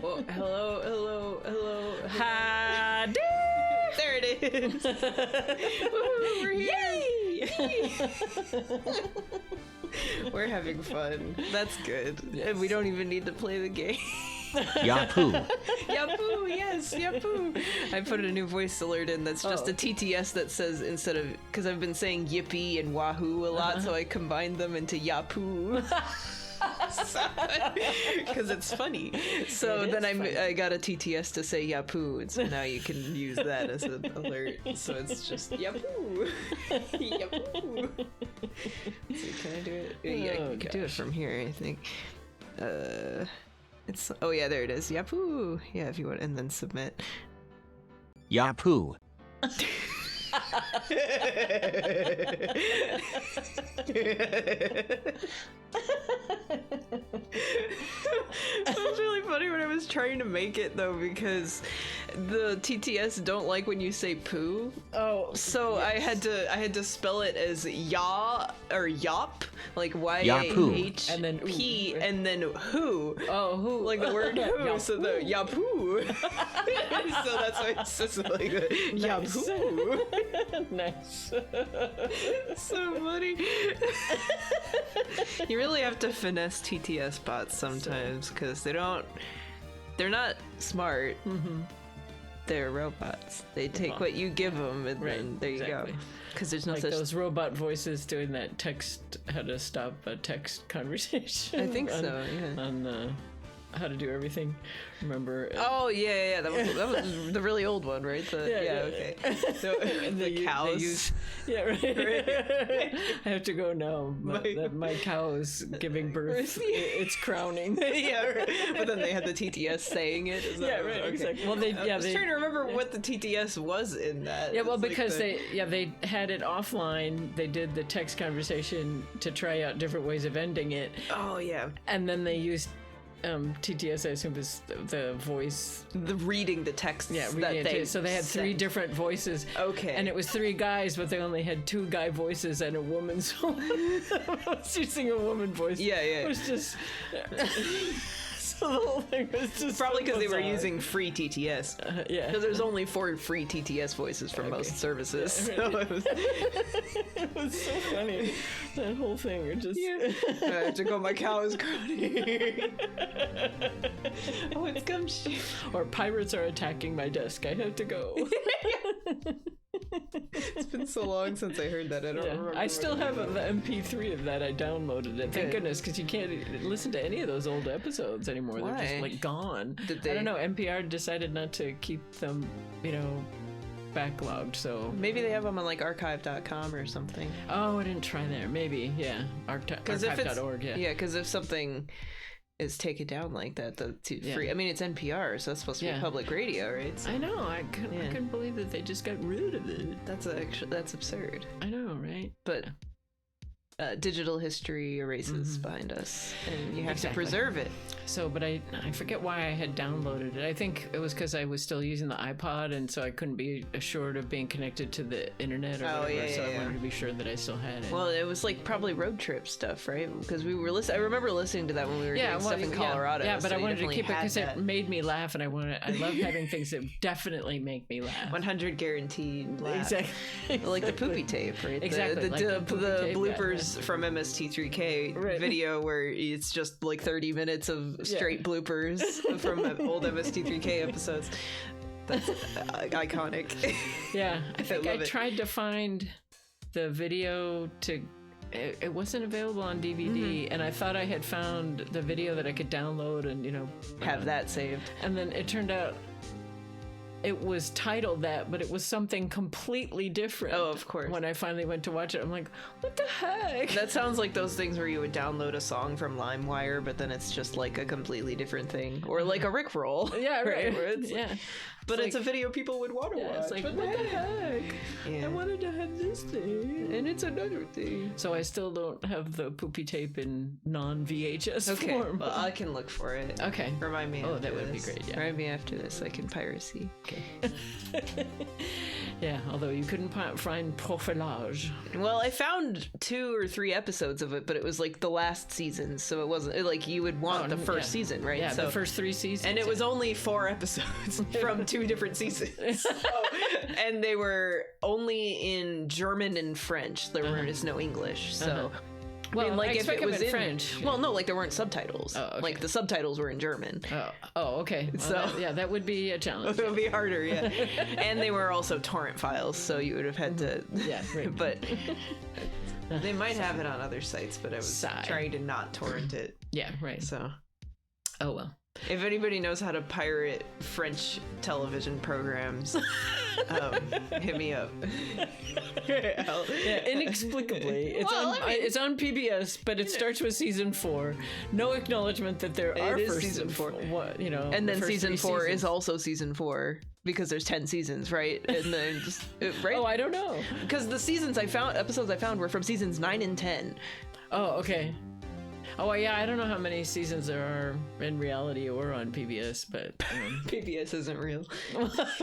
Well, hello. Hi. There it is. Woo, we're here. Yay! We're having fun. That's good. Yes. And we don't even need to play the game. Yapoo. Yapoo, yes, Yapoo. I put a new voice alert in that's just a TTS that says, instead of, because I've been saying yippee and wahoo a lot, so I combined them into Yapoo. Because it's funny. So then I got a TTS to say Yapoo, and so now you can use that as an alert. So it's just Yapoo. Yapoo. So can I do it? Yeah, I can do it from here, I think. It's there it is. Yapoo. Yeah, if you want, and then submit. Yapoo. It was really funny when I was trying to make it though, because the TTS don't like when you say poo. Oh, so yes. I had to spell it as ya or yop, like Y-A-H and then P and then who. Oh, who, like the word who. So the yapoo. So that's why it's just like yapoo. Nice. So funny. You really have to finesse TTS bots sometimes, because they're not smart. Mm-hmm. They're robots. They take what you give them, and then there you go. Because there's no like such those robot voices doing that text, how to stop a text conversation. I think so. Yeah. On how to do everything. Remember? Oh yeah. That was the really old one, right? Okay. So, the cows. Right. I have to go now. My cow is giving birth. It's crowning. Yeah, right. But then they had the TTS saying it. Right. Exactly. Well, I was trying to remember what the TTS was in that. Yeah, well, because they had it offline. They did the text conversation to try out different ways of ending it. Oh yeah. And then they used TTS, I assume, is the voice. The reading the text. Yeah, so they had three different voices. Okay. And it was three guys, but they only had two guy voices and a woman's voice. I was using a woman voice. Yeah. It was just... So the whole thing was just probably because they were using free TTS. Yeah. Because there's only 4 free TTS voices for most services. Yeah, so it was so funny. That whole thing. It just... I have to go, my cow is crowning. Oh, it's gumshoe. Or pirates are attacking my desk. I have to go. It's been so long since I heard that. I don't remember. I still have the MP3 of that. I downloaded it. Thank goodness, because you can't listen to any of those old episodes anymore. Why? They're just like gone. Did they... I don't know. NPR decided not to keep them, backlogged. So maybe they have them on like archive.com or something. Oh, I didn't try there. Maybe, yeah. Archive.org. Yeah. Yeah, because if something is taken down like that, free. I mean, it's NPR, so that's supposed to be public radio, right? So, I know. I couldn't believe that they just got rid of it. That's absurd. I know, right? But digital history erases behind us, and you have to preserve it. So, but I forget why I had downloaded it. I think it was because I was still using the iPod, and so I couldn't be assured of being connected to the internet or whatever. So I wanted to be sure that I still had it. Well, it was like probably road trip stuff, right? Because we were listening. I remember listening to that when we were doing stuff in Colorado. Yeah, but I wanted to keep it because it made me laugh, and I love having things that definitely make me laugh. 100 guaranteed laugh. Exactly. Like the poopy tape, right? Exactly. The bloopers from MST3K video where it's just like 30 minutes of straight bloopers from old MST3K episodes. That's iconic. Yeah, I think I tried to find the video it wasn't available on DVD, and I thought I had found the video that I could download and have that saved. And then it turned out it was titled that, but it was something completely different. Oh, of course. When I finally went to watch it, I'm like, what the heck? That sounds like those things where you would download a song from LimeWire, but then it's just like a completely different thing. Or like a Rickroll. Yeah, right. Where it's But it's a video people would want to watch. It's like, what the heck? Yeah. I wanted to have this thing. And it's another thing. So I still don't have the poopy tape in non-VHS form. Well, I can look for it. Okay. Remind me. Oh, after that would be this. great, yeah. Remind me after this, like in piracy. Okay. Yeah, although you couldn't find Profilage. Well, I found 2 or 3 episodes of it, but it was like the last season, so it wasn't like you would want the first season, right? Yeah, so, the first 3 seasons. and it was only 4 episodes from 2 different seasons. And they were only in German and French. There was no English, so... Well, I mean, like I if it was in in French. Well, no, like there weren't subtitles. Oh, okay. Like the subtitles were in German. Oh, okay. Well, So- that would be a challenge. It would be harder, yeah. And they were also torrent files, so you would have had to. Yeah, right. But they might have it on other sites, but I was Sigh. trying to not torrent it. Yeah, right. So Oh well. if anybody knows how to pirate French television programs, hit me up. Yeah, inexplicably, it's on PBS, but it starts with season 4. No acknowledgement that there are is first season 4. What you know, And then the first season 3 4 is seasons. also season 4 because there's 10 seasons, right? And then just right. Oh, I don't know. Because the episodes I found were from seasons 9 and 10. Oh, okay. Oh, yeah, I don't know how many seasons there are in reality or on PBS, but PBS isn't real.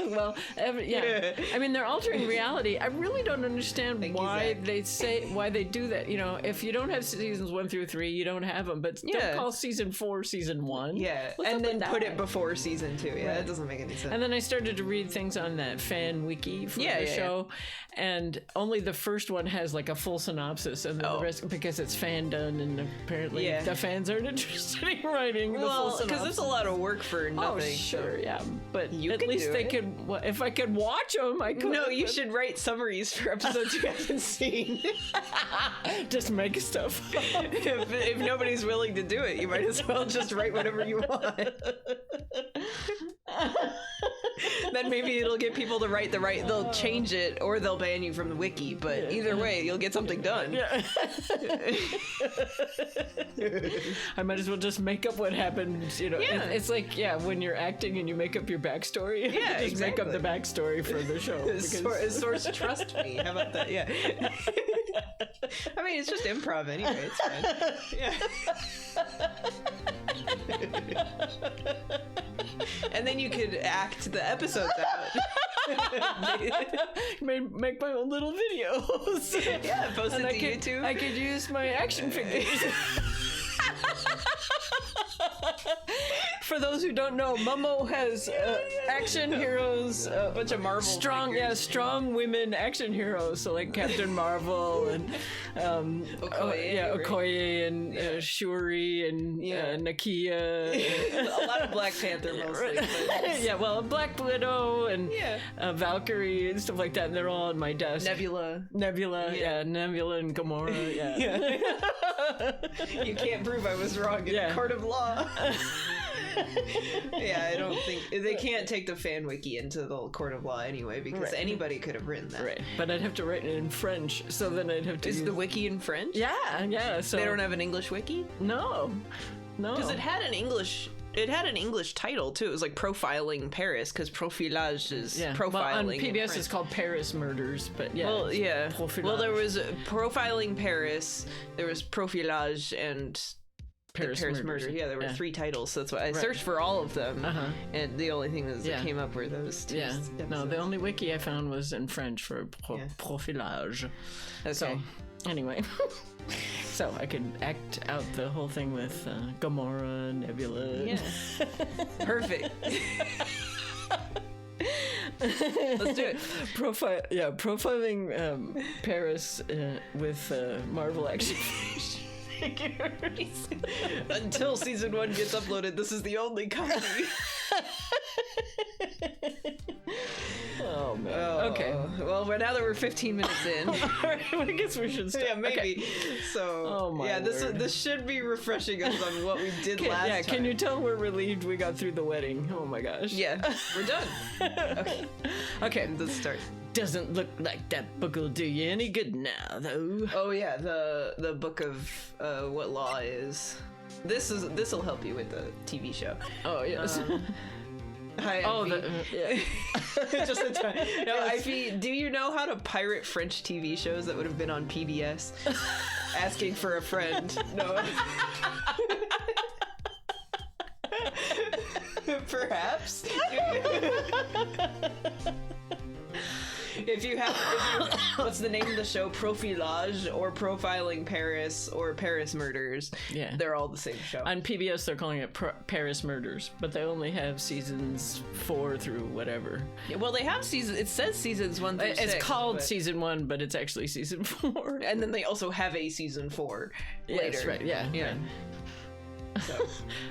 well, yeah. I mean, they're altering reality. I really don't understand Thank you, why Zach. why they do that. You know, if you don't have seasons 1 through 3, you don't have them. But Yeah. don't call season 4 season 1. Yeah, What's and up then with put that? it before season 2. Yeah, Right. that doesn't make any sense. And then I started to read things on that fan wiki for Yeah, the yeah, show, and only the first one has like a full synopsis, and then the rest because it's fan done, and apparently the fans aren't interested in writing the full well, synopsis. because it's a lot of work for nothing. Oh, sure, yeah, but You at could least do they it. could. Well, if I could watch them, I could. No, you should write summaries for episodes you haven't seen. just make stuff. if nobody's willing to do it, you might as well just write whatever you want. Then maybe it'll get people to write they'll change it or they'll ban you from the wiki, but either way, you'll get something done. Yeah. I might as well just make up what happened. You know, Yeah. it's like when you're acting and you make make up your backstory. Yeah, just make up the backstory for the show. Source trust me. How about that? Yeah. I mean, it's just improv anyway. It's fine. And then you could act the episodes out. Make my own little videos. Yeah, post it to YouTube. I could use my action figures. For those who don't know, Mummo has action heroes, a bunch of Marvel figures. strong women action heroes. So like Captain Marvel and Okoye and Shuri and Nakia. A lot of Black Panther mostly. But... Yeah, well, Black Widow and Valkyrie and stuff like that. And they're all on my desk. Nebula, Nebula and Gamora. Yeah. You can't prove I was wrong in a court of law. I don't think they can't take the fan wiki into the court of law anyway, because anybody could have written that. Right, but I'd have to write it in French, so then I'd have to. Is the wiki in French? Yeah. So they don't have an English wiki? No. Because it had an English. It had an English title too. It was like Profiling Paris, because profilage is profiling. Well, on in PBS French. it's called Paris Murders, but Profilage. Well, there was Profiling Paris, there was Profilage, and Paris Murder. Yeah, there were 3 titles, so that's why I searched for all of them, and the only thing that came up were those 2. Yeah, no, the only wiki I found was in French for profilage. Okay. So, anyway, so I could act out the whole thing with Gamora, Nebula. Yeah. Perfect. Let's do it. Profiling Paris with Marvel action figures. Until season 1 gets uploaded, this is the only copy. Oh man. Okay. Well, now that we're 15 minutes in, I guess we should start. Yeah, maybe. Okay. So, this should be refreshing us on what we did last time. Can you tell we're relieved we got through the wedding? Oh my gosh. Yeah, we're done. Okay, let's start. Doesn't look like that book will do you any good now, though. Oh yeah, the book of what law is. This'll help you with the TV show. Oh yes. Hi, Oh, Effie. Just a time. No, Effie, do you know how to pirate French TV shows that would have been on PBS? Asking for a friend. No. Perhaps. If you what's the name of the show? Profilage or Profiling Paris or Paris Murders. Yeah. They're all the same show. On PBS, they're calling it Paris Murders, but they only have seasons 4 through whatever. Yeah, well, they have seasons. It says seasons 1 through 6. It's called but... season 1, but it's actually season 4. And then they also have a season 4 later. Yes, right. Yeah. Yeah. Right. So.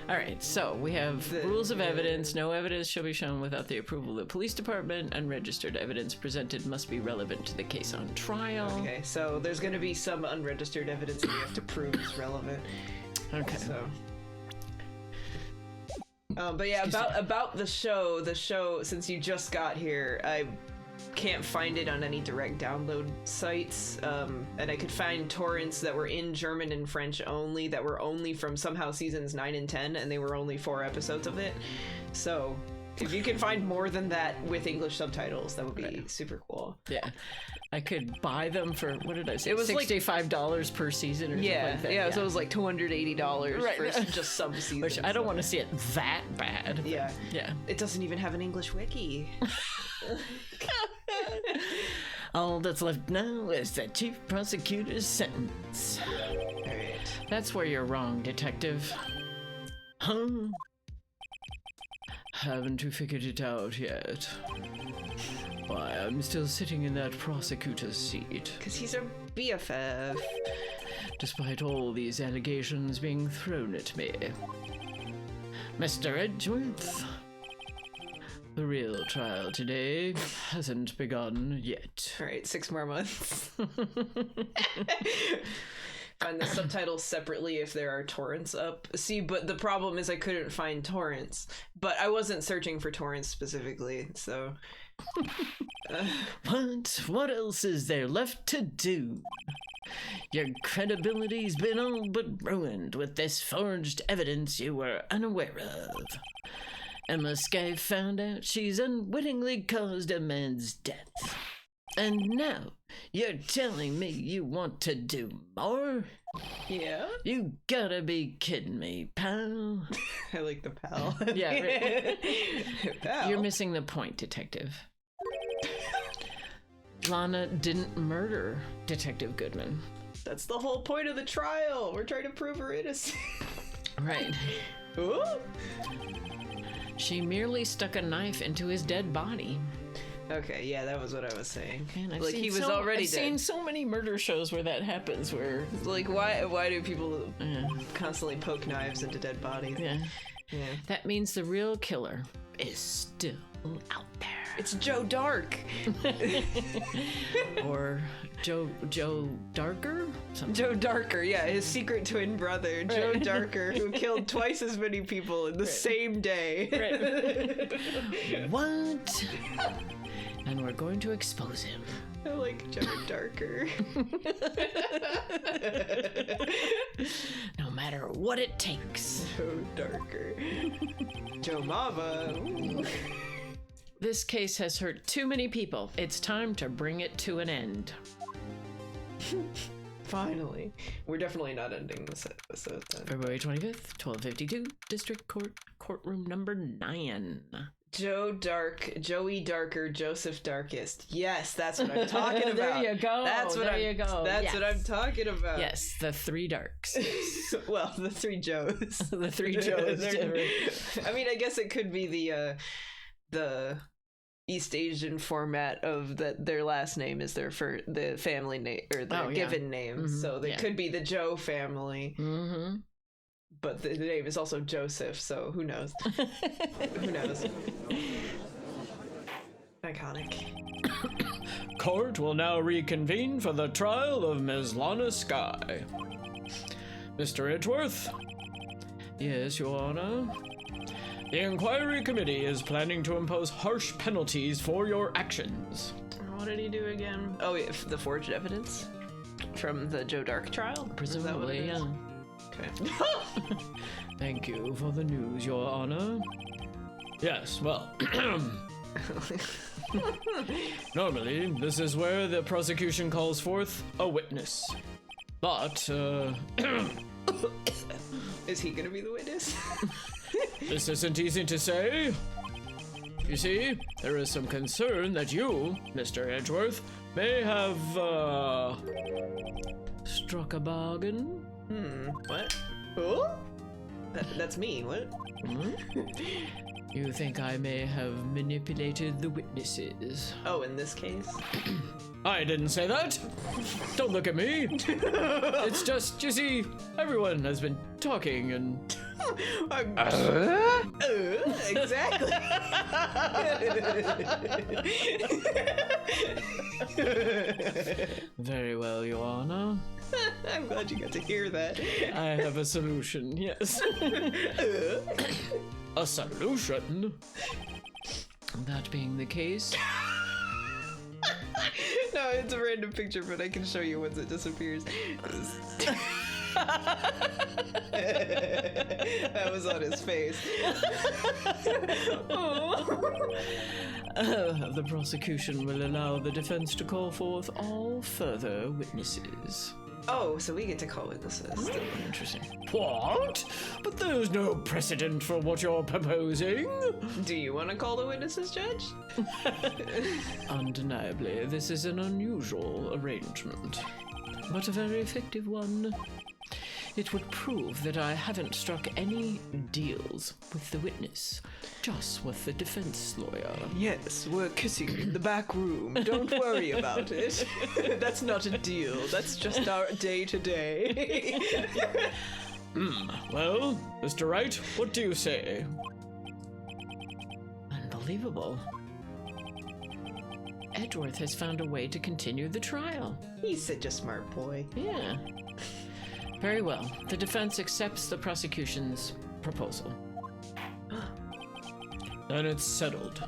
All right, so we have rules of evidence. No evidence shall be shown without the approval of the police department. Unregistered evidence presented must be relevant to the case on trial. Okay, so there's going to be some unregistered evidence that you have to prove is relevant. Okay. So. But yeah, about the show, since you just got here, I can't find it on any direct download sites, and I could find torrents that were in German and French only, that were only from somehow seasons 9 and 10, and they were only 4 episodes of it. So if you can find more than that with English subtitles, that would be super cool. Yeah, I could buy them for, what did I say? It was $65 per season or something like that. Yeah, so it was like $280 for just some seasons. Which I don't want to see it that bad. Yeah. Yeah. It doesn't even have an English wiki. All that's left now is the chief prosecutor's sentence. Alright. That's where you're wrong, detective. Huh? Haven't you figured it out yet? Why, I'm still sitting in that prosecutor's seat. Because he's a BFF. Despite all these allegations being thrown at me. Mr. Edgeworth, the real trial today hasn't begun yet. Alright, 6 more months. Find the subtitles separately if there are torrents up. See, but the problem is I couldn't find torrents. But I wasn't searching for torrents specifically, so... What else is there left to do? Your credibility's been all but ruined with this forged evidence you were unaware of. Emma Sky found out she's unwittingly caused a man's death. And now, you're telling me you want to do more? Yeah? You gotta be kidding me, pal. I like the pal. Yeah, right. Pal. You're missing the point, detective. Lana didn't murder Detective Goodman. That's the whole point of the trial. We're trying to prove her innocent. Right. Ooh. She merely stuck a knife into his dead body. Okay, yeah, that was what I was saying. Man, I've seen so many murder shows where that happens, where... Like, why do people constantly poke knives into dead bodies? Yeah. Yeah. That means the real killer is still out there. It's Joe Dark. Or Joe Darker? Something. Joe Darker, yeah, his secret twin brother, Joe Darker, who killed twice as many people in the same day. Right. What? And we're going to expose him. I like Joe Darker. No matter what it takes. Joe Darker. Joe Mama. Ooh. This case has hurt too many people. It's time to bring it to an end. Finally. We're definitely not ending this episode then. February 25th, 1252, District Court, courtroom number 9. Joe Dark, Joey Darker, Joseph Darkest. Yes, that's what I'm talking about. There you go. That's what Yes. what I'm talking about. Yes, the 3 Darks. Well, the 3 Joes. The 3 Joes. I mean, I guess it could be the East Asian format of that their last name is the family name or their given name. Mm-hmm. So they could be the Joe family. Mm-hmm. But the name is also Joseph, so who knows? Who knows? Iconic. Court will now reconvene for the trial of Ms. Lana Sky. Mr. Edgeworth? Yes, Your Honor? The inquiry committee is planning to impose harsh penalties for your actions. What did he do again? Oh, yeah, the forged evidence from the Joe Dark trial? Presumably, yeah. Okay. Thank you for the news, Your Honor. Yes, well. Normally, this is where the prosecution calls forth a witness. But, Is he gonna be the witness? this isn't easy to say. You see, there is some concern that you, Mr. Edgeworth, may have, struck a bargain. What? Who? That's me, what? You think I may have manipulated the witnesses? Oh, in this case? I didn't say that. Don't look at me. It's just, you see, everyone has been talking and... Exactly. Very well, Your Honor. I'm glad you got to hear that. I have a solution, yes. A solution? That being the case... No, it's a random picture, but I can show you once it disappears. That was on his face. The prosecution will allow the defense to call forth all further witnesses. Oh, so we get to call witnesses. Interesting. What? But there's no precedent for what you're proposing. Do you want to call the witnesses, Judge? Undeniably, this is an unusual arrangement, but a very effective one. It would prove that I haven't struck any deals with the witness, just with the defense lawyer. Yes, we're kissing in the back room. Don't worry about it. That's not a deal. That's just our day-to-day. Well, Mr. Wright, what do you say? Unbelievable. Edgeworth has found a way to continue the trial. He's such a smart boy. Yeah. Very well. The defense accepts the prosecution's proposal. Then it's settled.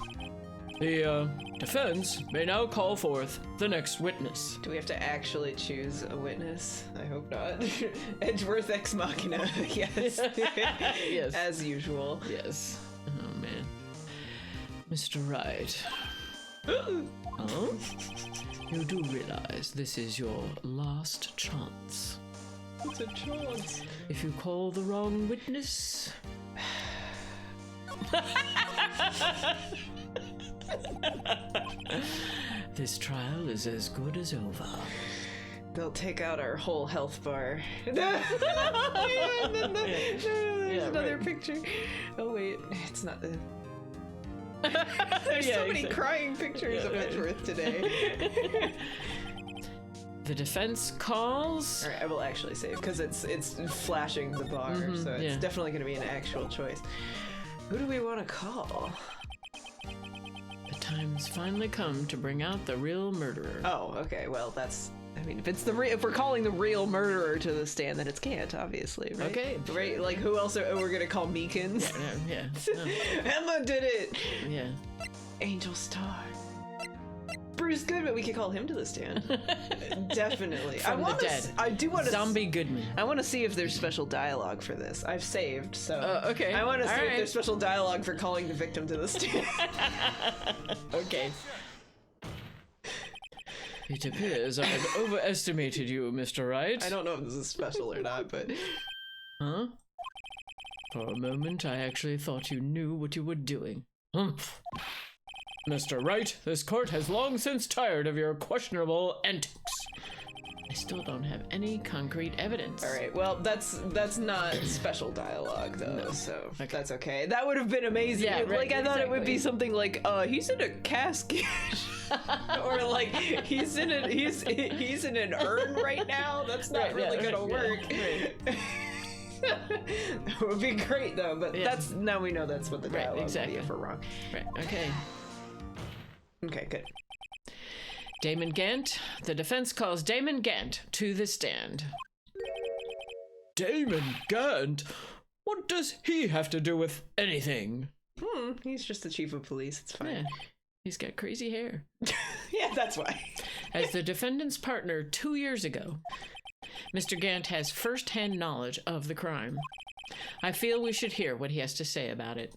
The defense may now call forth the next witness. Do we have to actually choose a witness? I hope not. Edgeworth ex machina. Yes. Yes. As usual. Yes. Oh, man. Mr. Wright. Oh? You do realize this is your last chance. It's a chance. If you call the wrong witness... this trial is as good as over. They'll take out our whole health bar. There's another picture. Oh wait, it's not the... There's so many crying pictures of Edgeworth today. The defense calls. Alright, I will actually save because it's flashing the bar, so it's definitely going to be an actual choice. Who do we want to call? The time's finally come to bring out the real murderer. Oh, okay. Well, that's. I mean, if we're calling the real murderer to the stand, then it's Gant, obviously, right? Okay. Right? Like, who else are we gonna call Meekins? Yeah. No. Emma did it. Yeah. Angel Star. Bruce Goodman. We could call him to the stand. Definitely. From the dead. I do want to. Zombie Goodman. I want to see if there's special dialogue for this. I've saved, so. Okay. I want to see All if right. there's special dialogue for calling the victim to the stand. Okay. It appears I've overestimated you, Mr. Wright. I don't know if this is special or not, but. Huh? For a moment, I actually thought you knew what you were doing. Humph. Mr. Wright, this court has long since tired of your questionable antics. I still don't have any concrete evidence. All right. Well, that's not special dialogue though, so that's okay. That would have been amazing. Yeah, right, like I thought it would be exactly. something like, he's in a casket, or like he's in an urn right now. That's not really gonna work. Right. That would be great though, but that's now we know that's what the dialogue would be if we're wrong. Right. Okay. Okay, good. Damon Gant. The defense calls Damon Gant to the stand. Damon Gant? What does he have to do with anything? He's just the chief of police. It's fine. Yeah, he's got crazy hair. Yeah, that's why. As the defendant's partner 2 years ago, Mr. Gant has first-hand knowledge of the crime. I feel we should hear what he has to say about it.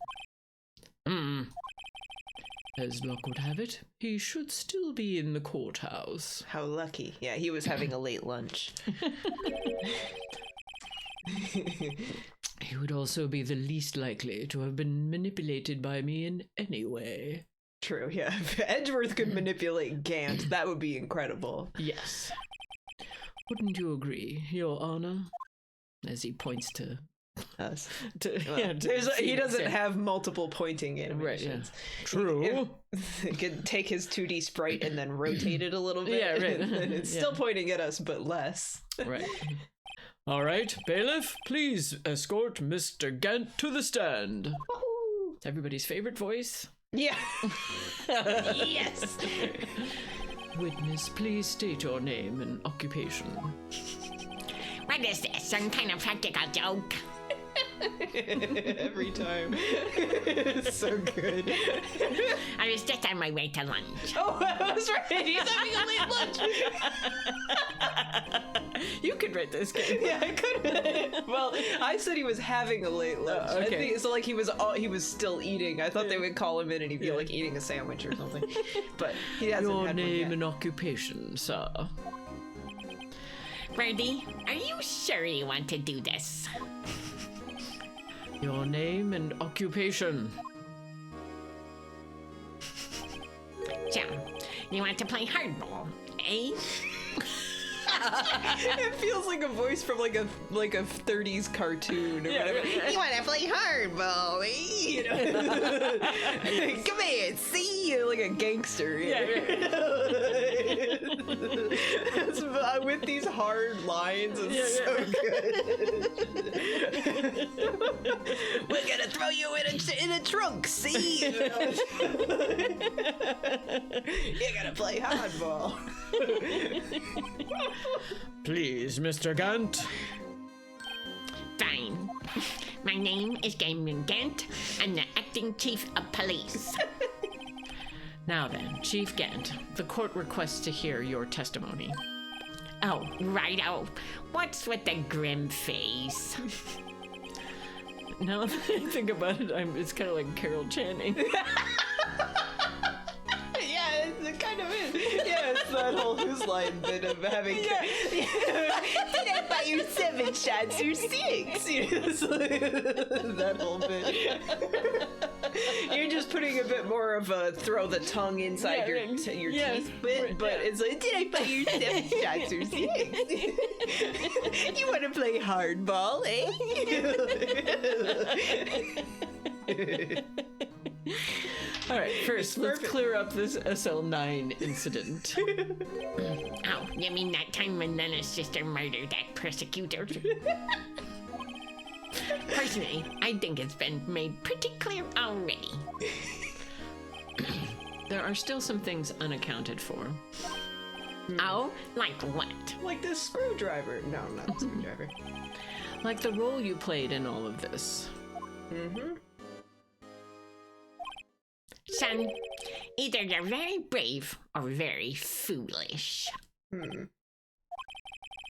As luck would have it, he should still be in the courthouse. How lucky. Yeah, he was having a late lunch. He would also be the least likely to have been manipulated by me in any way. True, yeah. If Edgeworth could manipulate Gant, that would be incredible. Yes. Wouldn't you agree, Your Honor? As he points to Us. to He doesn't have multiple pointing animations. Right, yeah. True. He could take his 2D sprite and then rotate it a little bit. Yeah, right. And it's still pointing at us, but less. Right. All right, bailiff, please escort Mr. Gant to the stand. It's everybody's favorite voice. Yeah. Yes. Witness, please state your name and occupation. What is this? Some kind of practical joke? Every time. It's so good. I was just on my way to lunch. Oh, that's right. He's having a late lunch. You could write this game. Yeah, I could. Well, I said he was having a late lunch. Okay. I think, so like he was still eating. I thought they would call him in and he'd be like eating a sandwich or something. But he hasn't Your had name one yet. and occupation, sir. Birdie, are you sure you want to do this? Your name and occupation. So, you want to play hardball, eh? It feels like a voice from like a 30s cartoon or whatever. You want to play hardball, eh? You know? Come here, see, like a gangster. It's, with these hard lines, it's so good. We're gonna throw you in a trunk, see? You're gonna play hardball. Please, Mr. Gant. Fine. My name is Damon Gant. I'm the acting chief of police. Now then, Chief Gant, the court requests to hear your testimony. Oh, righto. What's with the grim face? Now that I think about it, it's kind of like Carol Channing. Yeah, it kind of is. Yeah, it's that whole Who's Line bit of having. Did I buy you 7 shots or 6? That whole bit. You're just putting a bit more of a throw the tongue inside your teeth bit, but it's like, did I buy you 7 shots or 6? You want to play hardball, eh? All right, first, let's clear up this SL9 incident. Oh, you mean that time when Lena's sister murdered that prosecutor? Personally, I think it's been made pretty clear already. There are still some things unaccounted for. Oh, like what? Like this screwdriver. No, not the screwdriver. Like the role you played in all of this. Mm-hmm. Son, either you're very brave or very foolish.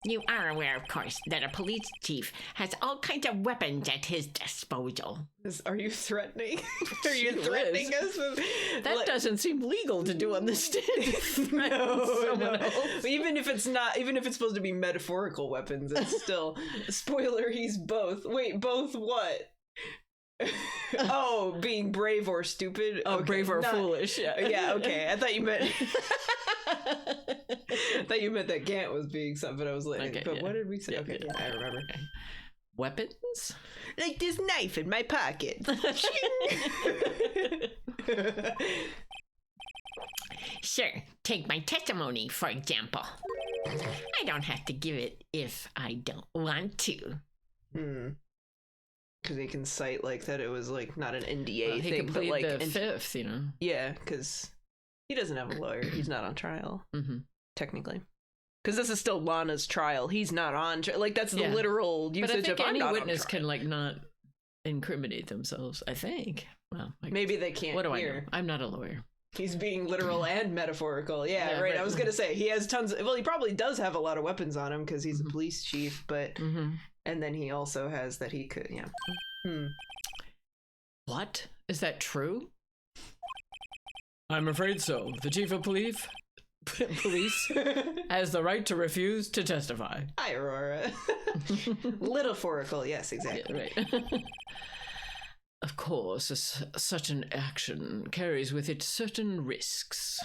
You are aware, of course, that a police chief has all kinds of weapons at his disposal. Are you threatening? Are you threatening us with That doesn't seem legal to do on the stand. No. Even if it's not, even if it's supposed to be metaphorical weapons, it's still spoiler. He's both. Wait, both what? Oh, being brave or stupid. Oh, Okay, brave or foolish. Yeah. Yeah. Okay. I thought you meant. I thought you meant that Gant was being something, but I was like, Okay, but yeah. what did we say? Yeah, Okay, yeah. I remember. Weapons? Like this knife in my pocket. Sure, take my testimony, for example. I don't have to give it if I don't want to. Because he can cite like that it was like not an NDA He thing, could but plead like the fifth, you know. yeah, because he doesn't have a lawyer. He's not on trial technically. Because this is still Lana's trial. He's not on like that's the Yeah. literal But I usage think of I'm any not on witness trial. can like not incriminate themselves. I think. Well, Maybe they can't. What do hear. I know? I'm not a lawyer. He's being literal and metaphorical. Yeah, Yeah, right. right. I was gonna say he has tons. Well, he probably does have a lot of weapons on him because he's a police chief. But and then he also has that he could. Yeah. What? Is that true? I'm afraid so. The chief of police has the right to refuse to testify. Hi, Aurora. Litaphorical, yes, exactly. Yeah, right. Of course, such an action carries with it certain risks.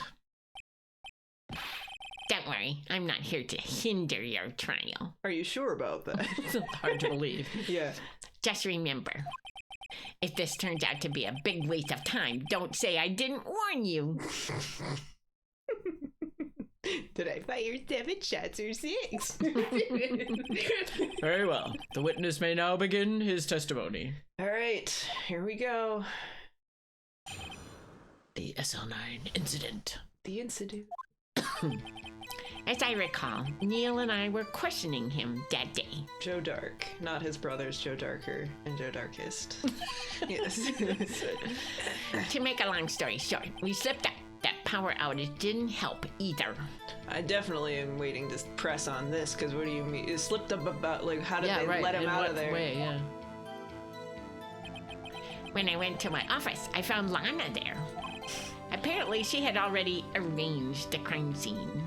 Don't worry, I'm not here to hinder your trial. Are you sure about that? It's hard to believe. Yeah. Just remember, if this turns out to be a big waste of time, don't say I didn't warn you. Did I fire 7 shots or 6? Very well. The witness may now begin his testimony. All right, here we go. The SL9 incident. The incident. As I recall, Neil and I were questioning him that day. Joe Dark, not his brothers Joe Darker and Joe Darkest. Yes. To make a long story short, we slipped up. That power outage didn't help either. I definitely am waiting to press on this, because what do you mean? It slipped up about, like, how did they let him In out what of there? way, yeah. When I went to my office, I found Lana there. Apparently, she had already arranged the crime scene.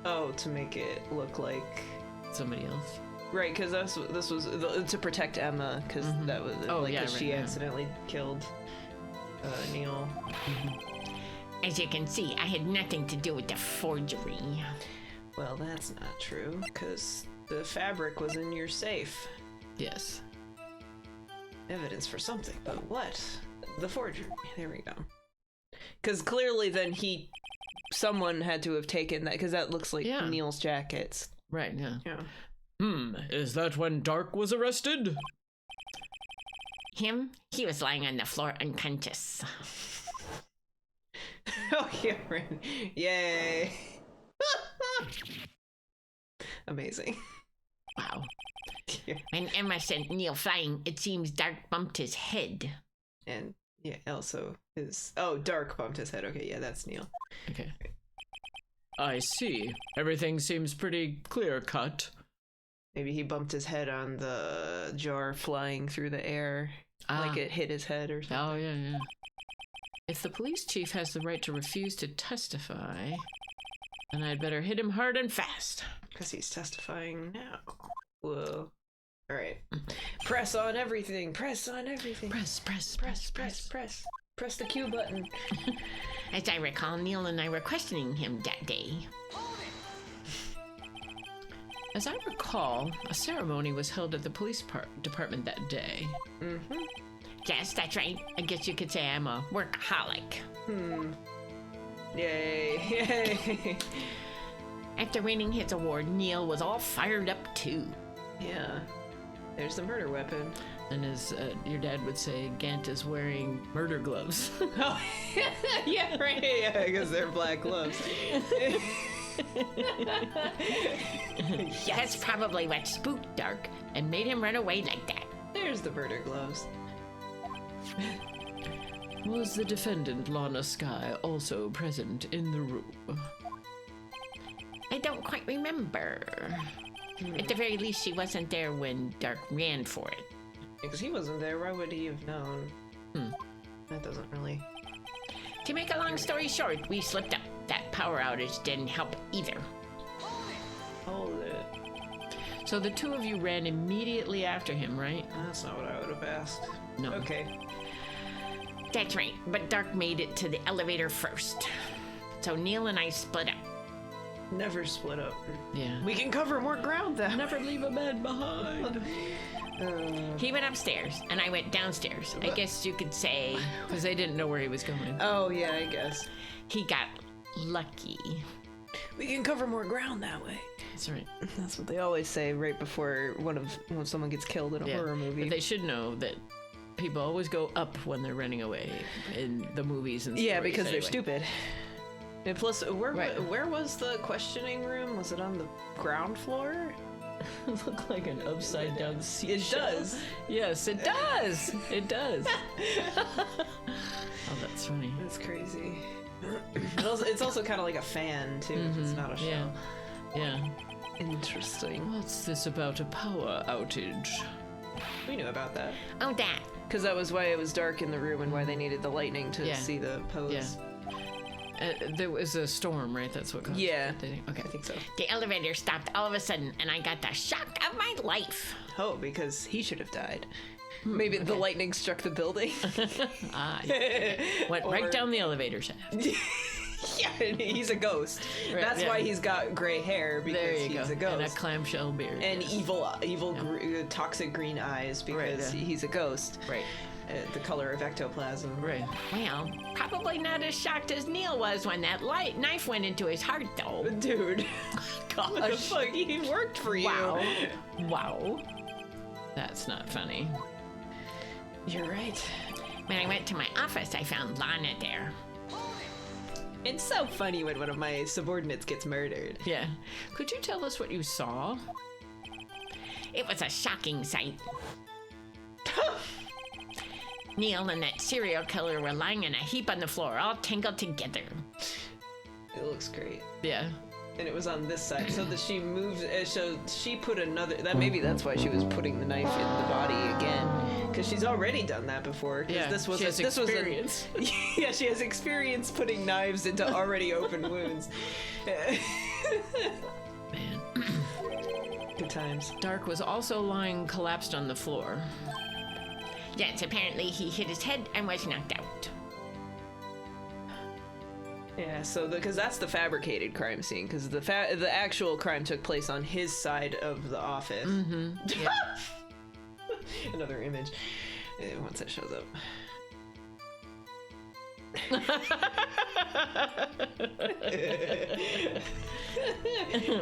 Oh, to make it look like... Somebody else. Right, because this was to protect Emma, because that was she accidentally killed Neil. As you can see, I had nothing to do with the forgery. Well, that's not true, because the fabric was in your safe. Yes. Evidence for something, but what? The forgery. There we go. Because clearly then someone had to have taken that, because that looks like Neil's jackets. Right, yeah. Yeah. Is that when Dark was arrested? Him? He was lying on the floor unconscious. Oh, yeah, right. Yay. Amazing. Wow. Yeah. When Emma sent Neil flying, it seems Dark bumped his head. And, yeah, also Dark bumped his head. Okay, yeah, that's Neil. Okay. I see. Everything seems pretty clear-cut. Maybe he bumped his head on the jar flying through the air. Like it hit his head or something. Oh, yeah. If the police chief has the right to refuse to testify, then I'd better hit him hard and fast. Because he's testifying now. Whoa. Alright. Press on everything. Press on everything. Press. Press the Q button. As I recall, Neil and I were questioning him that day. As I recall, a ceremony was held at the police department that day. Mm-hmm. Yes, that's right. I guess you could say I'm a workaholic. Yay. After winning his award, Neil was all fired up too. Yeah. There's the murder weapon. And as your dad would say, Gant is wearing murder gloves. Oh, yeah, right. Yeah, because they're black gloves. That's probably what spooked Dark and made him run away like that. There's the murder gloves. Was the defendant, Lana Skye, also present in the room? I don't quite remember. At the very least, she wasn't there when Dark ran for it. Because he wasn't there, why would he have known? That doesn't really... To make a long story short, we slipped up. That power outage didn't help either. Hold it. So the two of you ran immediately after him, right? That's not what I would have asked. No. Okay. That's right, but Dark made it to the elevator first. So Neil and I split up. Never split up. Yeah. We can cover more ground, though. Never leave a man behind. He went upstairs, and I went downstairs. I guess you could say... Because they didn't know where he was going. Oh, yeah, I guess. He got lucky. We can cover more ground that way. That's right. That's what they always say right before when someone gets killed in a horror movie. But they should know that people always go up when they're running away in the movies and yeah, stories because anyway. they're stupid. And plus, Right. where was the questioning room? Was it on the ground floor? It looked like an upside down seashell. It does. Yes, it does. It does. Oh, that's funny. That's crazy. It's also kind of like a fan, too. It's not a shell. Yeah. Interesting. What's this about a power outage? We knew about that. Oh, that. Because that was why it was dark in the room and why they needed the lightning to see the pose. Yeah. There was a storm, right? That's what caused Yeah. it. Okay. I think so. The elevator stopped all of a sudden, and I got the shock of my life. Oh, because he should have died. Maybe the lightning struck the building. Went right down the elevator shaft. Yeah, and he's a ghost. Right, That's why he's got gray hair, because There you he's go. a ghost. And a clamshell beard. And toxic green eyes, because he's a ghost. Right. The color of ectoplasm. Right. Well, probably not as shocked as Neil was when that knife went into his heart, though. Dude. What the Gosh. fuck? He worked for you. Wow. That's not funny. You're right. When I went to my office, I found Lana there. It's so funny when one of my subordinates gets murdered. Yeah. Could you tell us what you saw? It was a shocking sight. Neil and that serial killer were lying in a heap on the floor, all tangled together. It looks great. Yeah. And it was on this side, so that she moved. So she put another. Maybe that's why she was putting the knife in the body again, because she's already done that before. 'Cause Yeah, this was she has experience. Yeah, she has experience putting knives into already open wounds. Man. Good times. Dark was also lying collapsed on the floor. Yes, apparently he hit his head and was knocked out. Yeah, so because that's the fabricated crime scene, because the actual crime took place on his side of the office. Mm-hmm. Yeah. Another image. Once it shows up.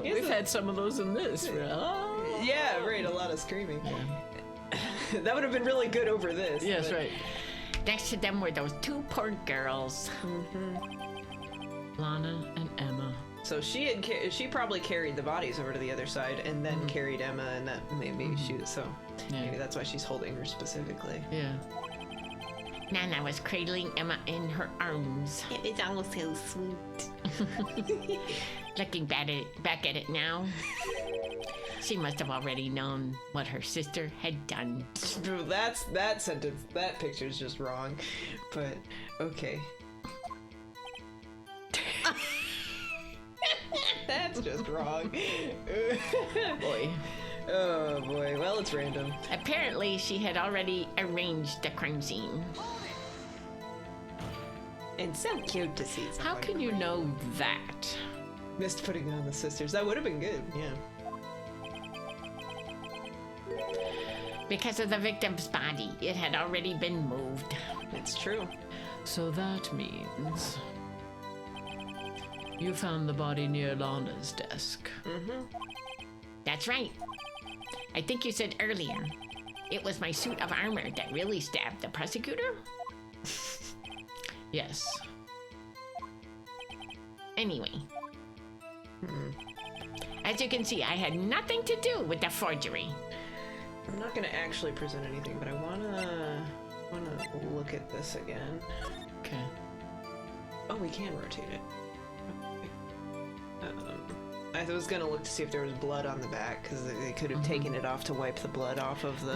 We've had some of those in this. Oh. Yeah, right. A lot of screaming. That would have been really good over this. Yes, but- right. Next to them were those two poor girls. Lana and Emma. So she probably carried the bodies over to the other side and then carried Emma, and that maybe maybe that's why she's holding her specifically. Yeah. Nana was cradling Emma in her arms. It was all so sweet. Looking back at it now, she must have already known what her sister had done. That sentence, that picture's just wrong, but okay. That's just wrong. Boy. Oh boy. Well, it's random. Apparently, she had already arranged the crime scene. And so cute to see. How can you know that? Missed putting it on the sisters. That would have been good. Yeah. Because of the victim's body, it had already been moved. It's true. So that means you found the body near Lana's desk. That's right. I think you said earlier, it was my suit of armor that really stabbed the prosecutor? Yes. Anyway. As you can see, I had nothing to do with the forgery. I'm not gonna actually present anything, but I wanna look at this again. Okay. Oh, we can rotate it. I was gonna look to see if there was blood on the back, because they could have taken it off to wipe the blood off of the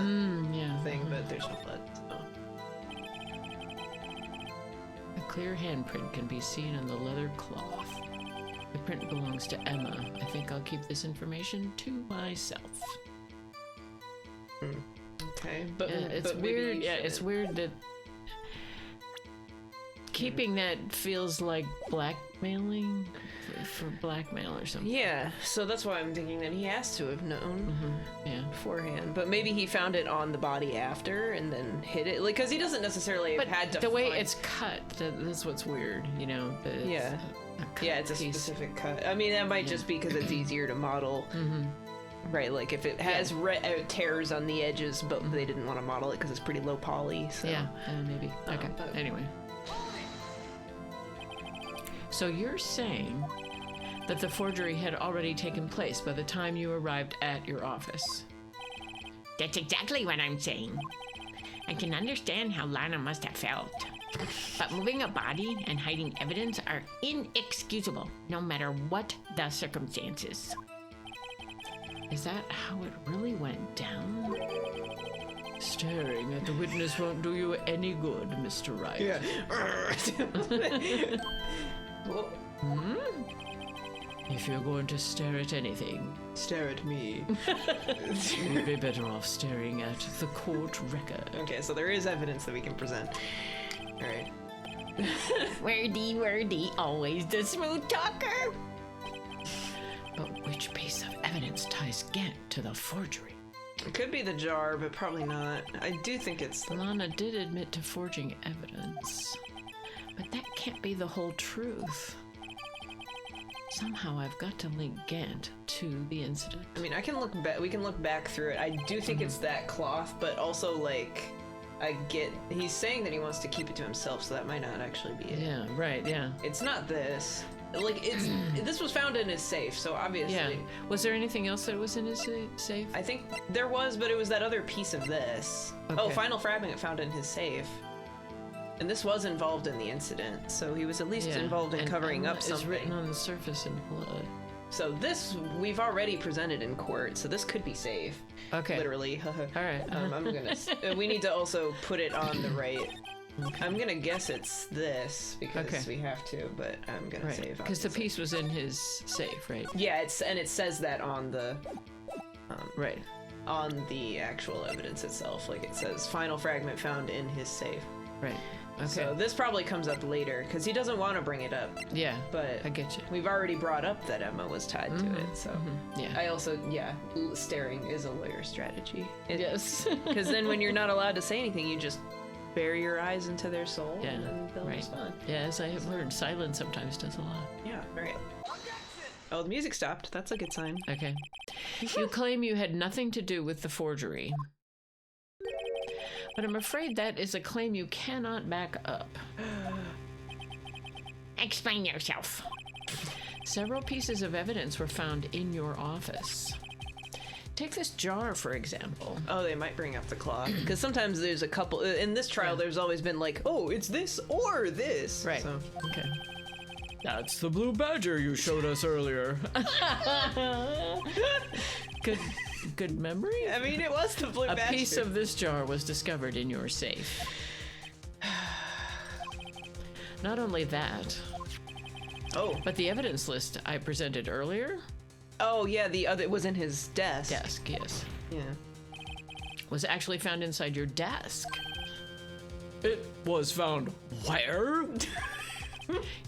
Yeah. thing, but there's no blood. So. A clear handprint can be seen on the leather cloth. The print belongs to Emma. I think I'll keep this information to myself. Okay, but It's but maybe weird. you Yeah, it's shouldn't. weird that keeping that feels like blackmailing for blackmail or something. Yeah, so that's why I'm thinking that he has to have known Yeah. beforehand. But maybe he found it on the body after and then hid it, like, because he doesn't necessarily But have had to. the way find- it's cut, that's what's weird. You know. That it's Yeah. a cut Yeah, it's a piece. specific cut. I mean, that might just be because it's easier to model. Right, like if it has tears on the edges, but they didn't want to model it because it's pretty low poly. So. Yeah, maybe. Okay. but- Anyway. So you're saying that the forgery had already taken place by the time you arrived at your office? That's exactly what I'm saying. I can understand how Lana must have felt. But moving a body and hiding evidence are inexcusable, no matter what the circumstances. Is that how it really went down? Staring at the witness won't do you any good, Mr. Wright. Yeah. Well, If you're going to stare at anything, stare at me. you'd be better off staring at the court record. Okay, so there is evidence that we can present. All right. Wordy, always the smooth talker. But which piece of evidence ties Gant to the forgery? It could be the jar, but probably not. I do think it's Lana did admit to forging evidence, but that can't be the whole truth. Somehow I've got to link Gant to the incident. I mean, I can look back. We can look back through it. I do think it's that cloth, but also like, I get he's saying that he wants to keep it to himself, so that might not actually be it. Yeah, right, yeah. It's not this. Like it's this was found in his safe, so obviously. Yeah. Was there anything else that was in his safe? I think there was, but it was that other piece of this. Oh, Okay. final fragment found in his safe. And this was involved in the incident, so he was at least involved in and covering Emma up something. is written on the surface in blood. So this we've already presented in court, so this could be safe. Okay. Literally. All right. I'm gonna. We need to also put it on the right. I'm gonna guess it's this because we have to, but I'm gonna Right. save. Because the obviously. piece was in his safe, right? Yeah, it says that on the Right. on the actual evidence itself. Like it says final fragment found in his safe. Right. Okay. So this probably comes up later because he doesn't want to bring it up. yeah. But I get you. we've already brought up that Emma was tied to it. So Yeah. I also staring is a lawyer strategy. Yes. Because then when you're not allowed to say anything, you just bury your eyes into their soul Yeah, and then they'll right. respond. Yeah, as I have learned, silence sometimes does a lot. Yeah, right. Oh, the music stopped. That's a good sign. Okay. You claim you had nothing to do with the forgery. But I'm afraid that is a claim you cannot back up. Explain yourself. Several pieces of evidence were found in your office. Take this jar, for example. Oh, they might bring up the cloth. Because sometimes there's a couple. In this trial, there's always been like, oh, it's this or this. Right. So, Okay. That's the blue badger you showed us earlier. Good memory? I mean, it was the blue A badger. piece of this jar was discovered in your safe. Not only that, Oh. but the evidence list I presented earlier, Oh, yeah, the other. It was in his desk. yes, Yeah. was actually found inside your desk. It was found where?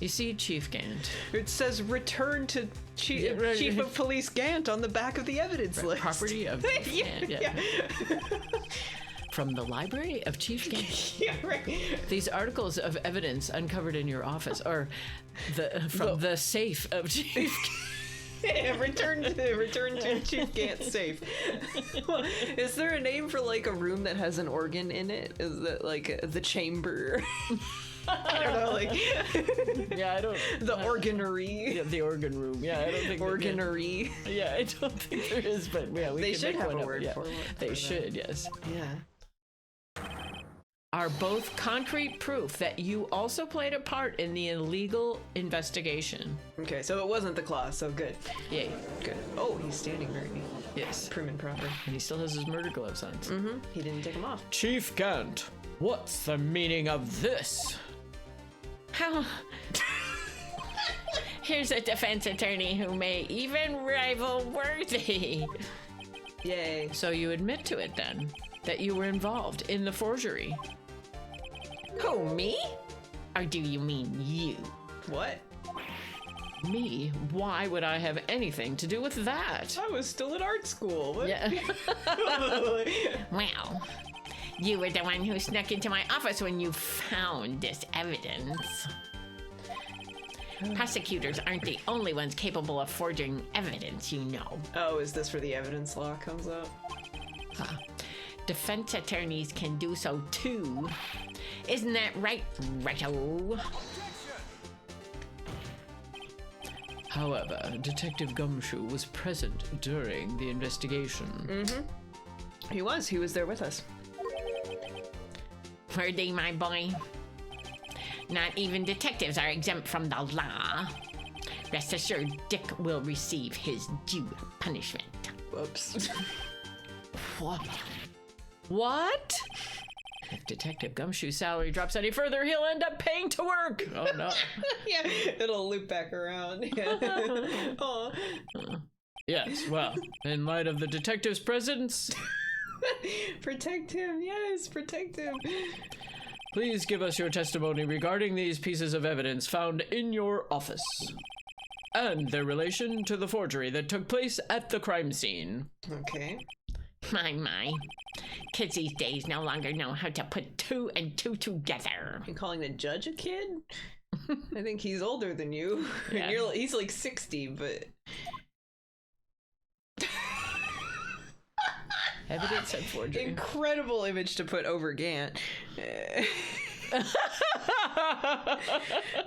You see, Chief Gant, It says return to Yeah, right. Chief of Police Gant on the back of the evidence list. property of Chief Yeah, Gant, yeah. From the library of Chief Gant. Yeah, right. These articles of evidence uncovered in your office are from the safe of Chief Gant. Return to Chief Gant's safe. Is there a name for like a room that has an organ in it? Is that like the chamber? I don't know, like Yeah, I don't. the organery. Yeah, the organ room. Yeah, I don't think. Organery. Yeah, I don't think there is, but yeah, we They can should make have one a up, word yeah. for it. They should, yes. Yeah. Are both concrete proof that you also played a part in the illegal investigation. Okay, so it wasn't the claw, so good. Yay. Good. Oh, he's standing very Yes. prim and proper. And he still has his murder gloves on. Mm-hmm. He didn't take them off. Chief Gant, what's the meaning of this? How? Here's a defense attorney who may even rival Worthy. Yay. So you admit to it then, that you were involved in the forgery. Who, me? Or do you mean you? What? Me? Why would I have anything to do with that? I was still at art school. What? Yeah. Well, you were the one who snuck into my office when you found this evidence. Prosecutors aren't the only ones capable of forging evidence, you know. Oh, is this where the evidence law comes up? Defense attorneys can do so too. Isn't that right, Righto? However, Detective Gumshoe was present during the investigation. He was there with us. Worthy, my boy. Not even detectives are exempt from the law. Rest assured, Dick will receive his due punishment. Whoops. What? What? If Detective Gumshoe's salary drops any further, he'll end up paying to work. Oh, no. Yeah, it'll loop back around. Yeah. Aw. Yes, well, in light of the detective's presence, Protect him, yes, protect him. please give us your testimony regarding these pieces of evidence found in your office and their relation to the forgery that took place at the crime scene. Okay. My. Kids these days no longer know how to put 2 and 2 together. You calling the judge a kid? I think he's older than you. Yeah. He's like 60, but... Evidence of forgery. Incredible image to put over Gant.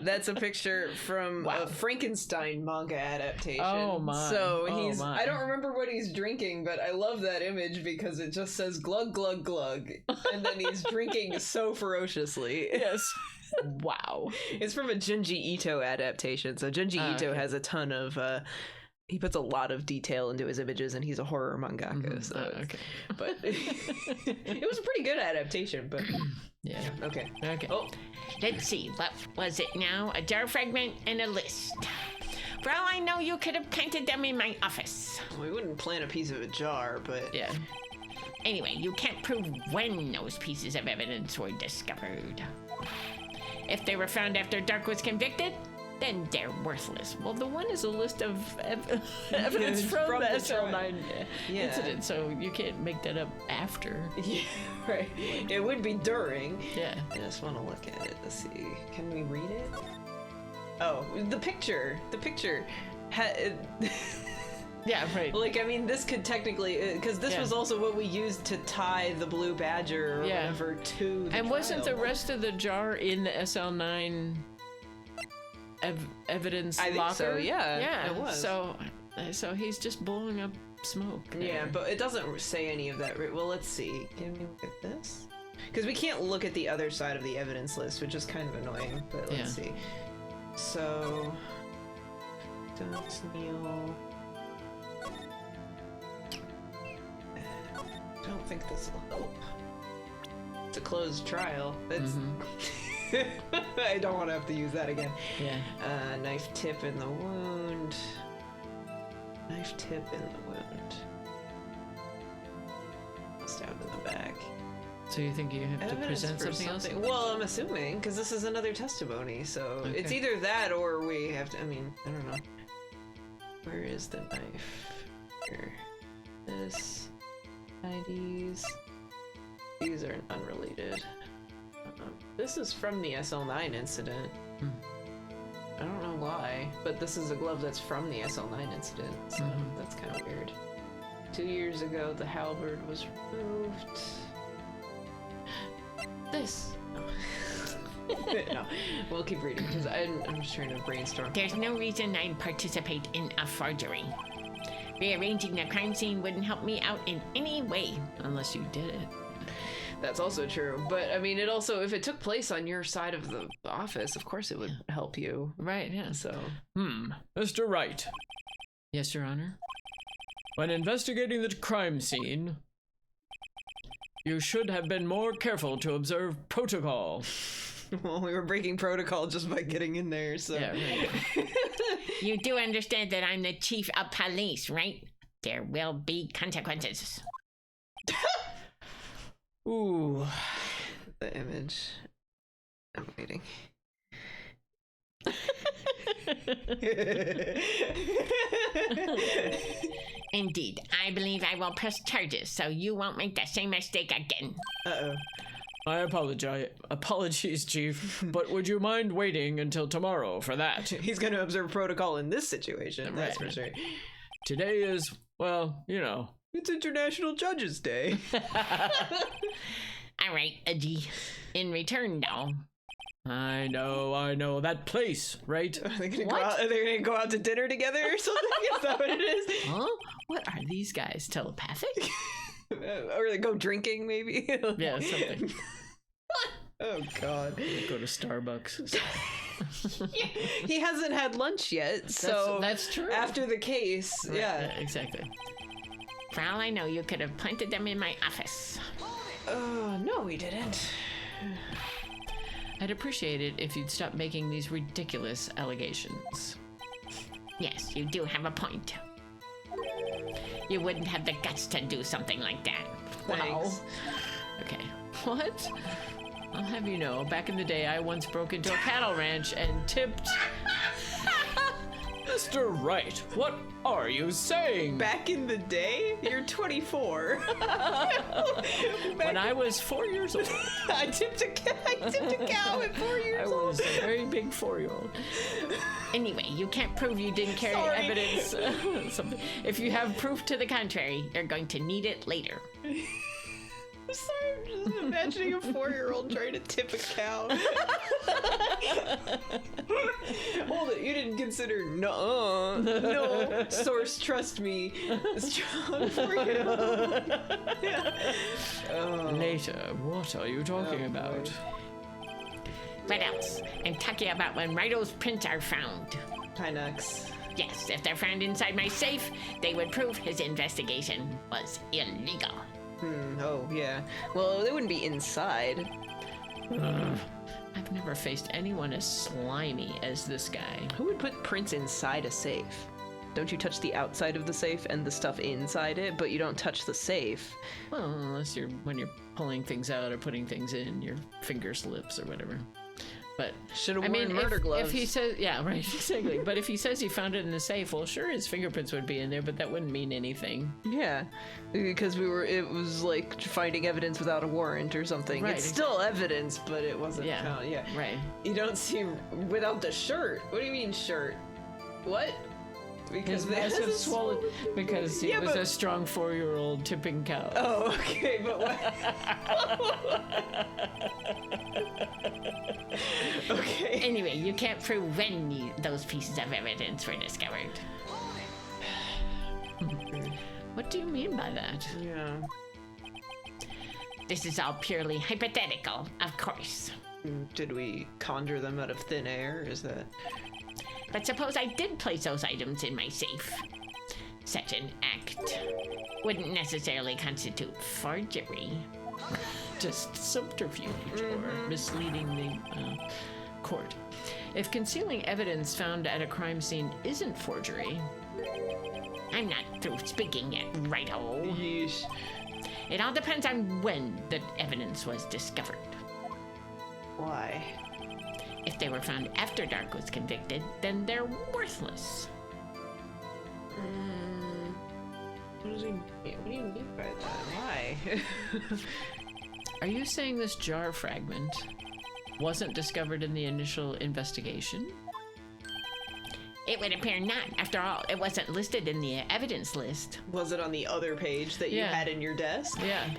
That's a picture from a Frankenstein manga adaptation. Oh my. So Oh my. I don't remember what he's drinking, but I love that image because it just says glug glug glug. And then he's drinking so ferociously. Yes. Wow. It's from a Junji Ito adaptation. So Junji Ito okay. has a ton of he puts a lot of detail into his images, and he's a horror mangaka. So Okay. but it was a pretty good adaptation. But Yeah. okay. Okay. Oh, Let's see, what was it now? A jar fragment and a list. For all I know, you could have planted them in my office. we wouldn't plant a piece of a jar, but Yeah. Anyway, you can't prove when those pieces of evidence were discovered. If they were found after Dark was convicted, then they're worthless. Well, the one is a list of evidence from From the the SL9 Yeah. incident, so you can't make that up after. yeah, right. It would be during. Yeah. I just want to look at it to see. Can we read it? Oh, the picture. The picture. Yeah, right. Like, I mean, this could technically, because this Yeah. was also what we used to tie the blue badger or Yeah. whatever to the And wasn't the trial. rest of the jar in the SL9 evidence I think locker? so, yeah, Yeah. it was. So he's just blowing up smoke. Yeah, there. but it doesn't say any of that. Well, let's see. Can we look at this? Because we can't look at the other side of the evidence list, which is kind of annoying. But let's see. So, don't kneel. I don't think this will help. It's a closed trial. That's. I don't want to have to use that again. Yeah. Knife tip in the wound. Knife tip in the wound. Stabbed in the back. So you think you have to Evidence present for something else? Well, I'm assuming, because this is another testimony, so it's Okay. either that or we have to, I mean, I don't know. Where is the knife? Here. This. IDs. These are unrelated. This is from the SL9 incident. I don't know why, but this is a glove that's from the SL9 incident, so that's kind of weird. 2 years ago, the halberd was removed. This. No, we'll keep reading because I'm just trying to brainstorm. There's no reason I'd participate in a forgery. Rearranging the crime scene wouldn't help me out in any way. Unless you did it. That's also true, but I mean, it also, if it took place on your side of the office, of course it would help you. Right, yeah. So, Mr. Wright. Yes, Your Honor. When investigating the crime scene, you should have been more careful to observe protocol. well, we were breaking protocol just by getting in there, so. Yeah, right. You do understand that I'm the chief of police, right? There will be consequences. Ooh. The image. I'm waiting. Indeed, I believe I will press charges so you won't make the same mistake again. Uh-oh. I apologies, Chief, but would you mind waiting until tomorrow for that? He's gonna observe protocol in this situation, that's Right. for sure. Today is, well, you know. It's International Judges Day. All right, Edgy. In return, though, I know, that place, right? Are they gonna go out to dinner together or something? Is that what it is? Huh? What are these guys, telepathic? Or they go drinking, maybe? Yeah, something. Oh, God. Go to Starbucks. He hasn't had lunch yet, so that's true. after the case, Right, yeah. exactly. for all I know, you could have planted them in my office. No, we didn't. I'd appreciate it if you'd stop making these ridiculous allegations. Yes, you do have a point. You wouldn't have the guts to do something like that. Thanks. Okay. What? I'll have you know, back in the day, I once broke into a cattle ranch and tipped... Mr. Wright, what are you saying? Back in the day? You're 24. When I was 4 years old. I tipped a cow at 4 years I old. was a very big 4-year-old. Anyway, you can't prove you didn't carry Sorry. evidence. Something. If you have proof to the contrary, you're going to need it later. I'm sorry, I'm just imagining a 4-year-old trying to tip a cow. Hold it, you didn't consider no. Source, trust me. Strong 4-year-old. Later, what are you talking about? What else? I'm talking about when Rido's prints are found. Hi, Nux. Yes, if they're found inside my safe, they would prove his investigation was illegal. Oh, yeah. Well, they wouldn't be inside. I've never faced anyone as slimy as this guy. Who would put prints inside a safe? Don't you touch the outside of the safe and the stuff inside it, but you don't touch the safe? Well, unless when you're pulling things out or putting things in, your finger slips or whatever. But Should have I worn mean, murder gloves. if he says, yeah, right, exactly. But if he says he found it in the safe, well, sure, his fingerprints would be in there, but that wouldn't mean anything. Yeah, because it was like finding evidence without a warrant or something. Right, It's still evidence, but it wasn't. Yeah, Yeah. right. You don't see without the shirt. What do you mean shirt? What? His it has massive a swollen, because he Yeah, was but- a strong 4-year-old tipping cow. Oh, okay, but what? Okay. Anyway, you can't prove when those pieces of evidence were discovered. What do you mean by that? Yeah. This is all purely hypothetical, of course. Did we conjure them out of thin air? Is that? But suppose I did place those items in my safe. Such an act wouldn't necessarily constitute forgery. Just subterfuge or misleading the court. If concealing evidence found at a crime scene isn't forgery, I'm not through speaking yet, righto. Yeesh. It all depends on when the evidence was discovered. Why? If they were found after Dark was convicted, then they're worthless. What do you mean by that? Why? are you saying this jar fragment wasn't discovered in the initial investigation? It would appear not. After all, it wasn't listed in the evidence list. Was it on the other page that you Yeah. had in your desk? Yeah.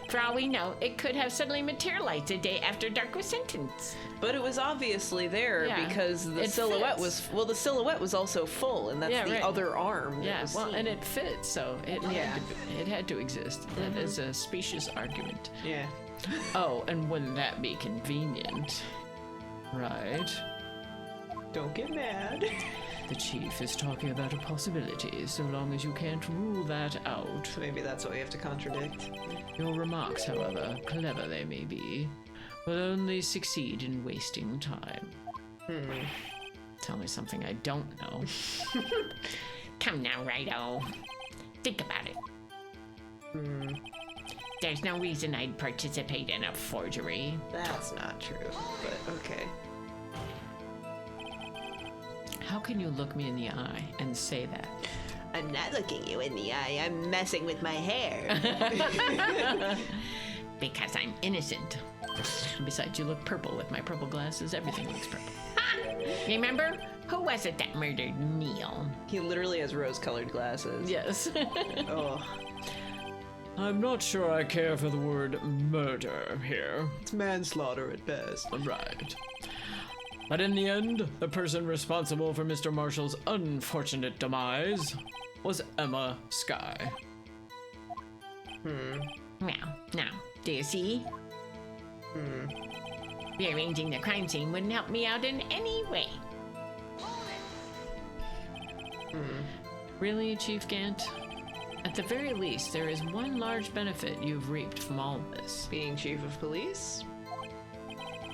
For all we know, it could have suddenly materialized the day after Dark was sentenced. But it was obviously there Yeah. because the It silhouette fits. the silhouette was also full, and that's Yeah, the right. other arm. that Yeah, was well, seen. and it fits, so it Yeah. it had to exist. That is a specious argument. Yeah. Oh, and wouldn't that be convenient? Right. Don't get mad. The chief is talking about a possibility, so long as you can't rule that out. Maybe that's what we have to contradict. Your remarks, however, clever they may be, will only succeed in wasting time. Tell me something I don't know. Come now, righto. Think about it. There's no reason I'd participate in a forgery. That's not true, but okay. How can you look me in the eye and say that? I'm not looking you in the eye. I'm messing with my hair. Because I'm innocent. Besides, you look purple with my purple glasses. Everything looks purple. Remember? Who was it that murdered Neil? He literally has rose-colored glasses. Yes. Oh, I'm not sure I care for the word murder here. it's manslaughter at best. Right. But in the end, the person responsible for Mr. Marshall's unfortunate demise was Emma Skye. Well, now, do you see? Rearranging the crime scene wouldn't help me out in any way. Really, Chief Gant? At the very least, there is one large benefit you've reaped from all of this. Being chief of police?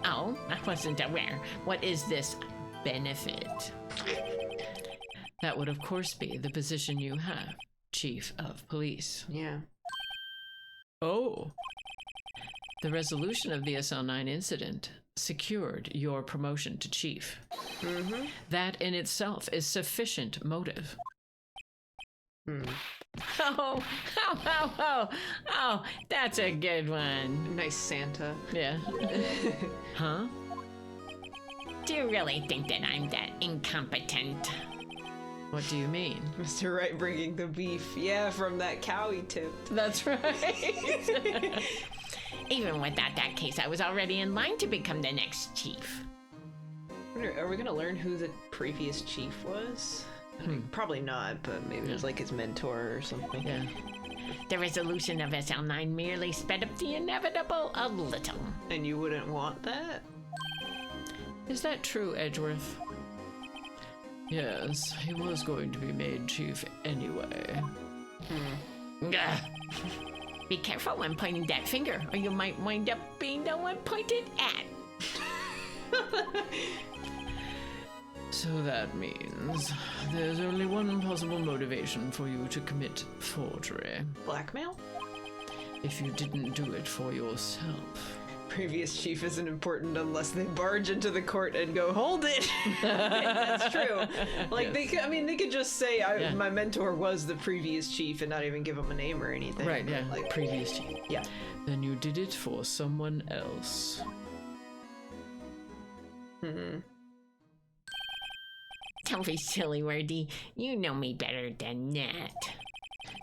Oh, I wasn't aware. What is this benefit? That would, of course, be the position you have, Chief of Police. Yeah. Oh. The resolution of the SL9 incident secured your promotion to Chief. Mm-hmm. That in itself is sufficient motive. Oh, that's a good one. Nice Santa. Yeah. Huh? Do you really think that I'm that incompetent? What do you mean? Mr. Wright bringing the beef. Yeah, from that cow he tipped. That's right. Even without that case, I was already in line to become the next chief. Are we gonna learn who the previous chief was? I mean, probably not, but maybe it was like his mentor or something. Yeah. The resolution of SL9 merely sped up the inevitable a little. And you wouldn't want that? Is that true, Edgeworth? Yes, he was going to be made chief anyway. Gah. Be careful when pointing that finger, or you might wind up being the one pointed at. So that means there's only one possible motivation for you to commit forgery. Blackmail? If you didn't do it for yourself. Previous chief isn't important unless they barge into the court and go, hold it! That's true. Like, they could just say, my mentor was the previous chief and not even give him a name or anything. Right, yeah, Like, previous chief. yeah. Then you did it for someone else. Don't be silly, Wordy. You know me better than that.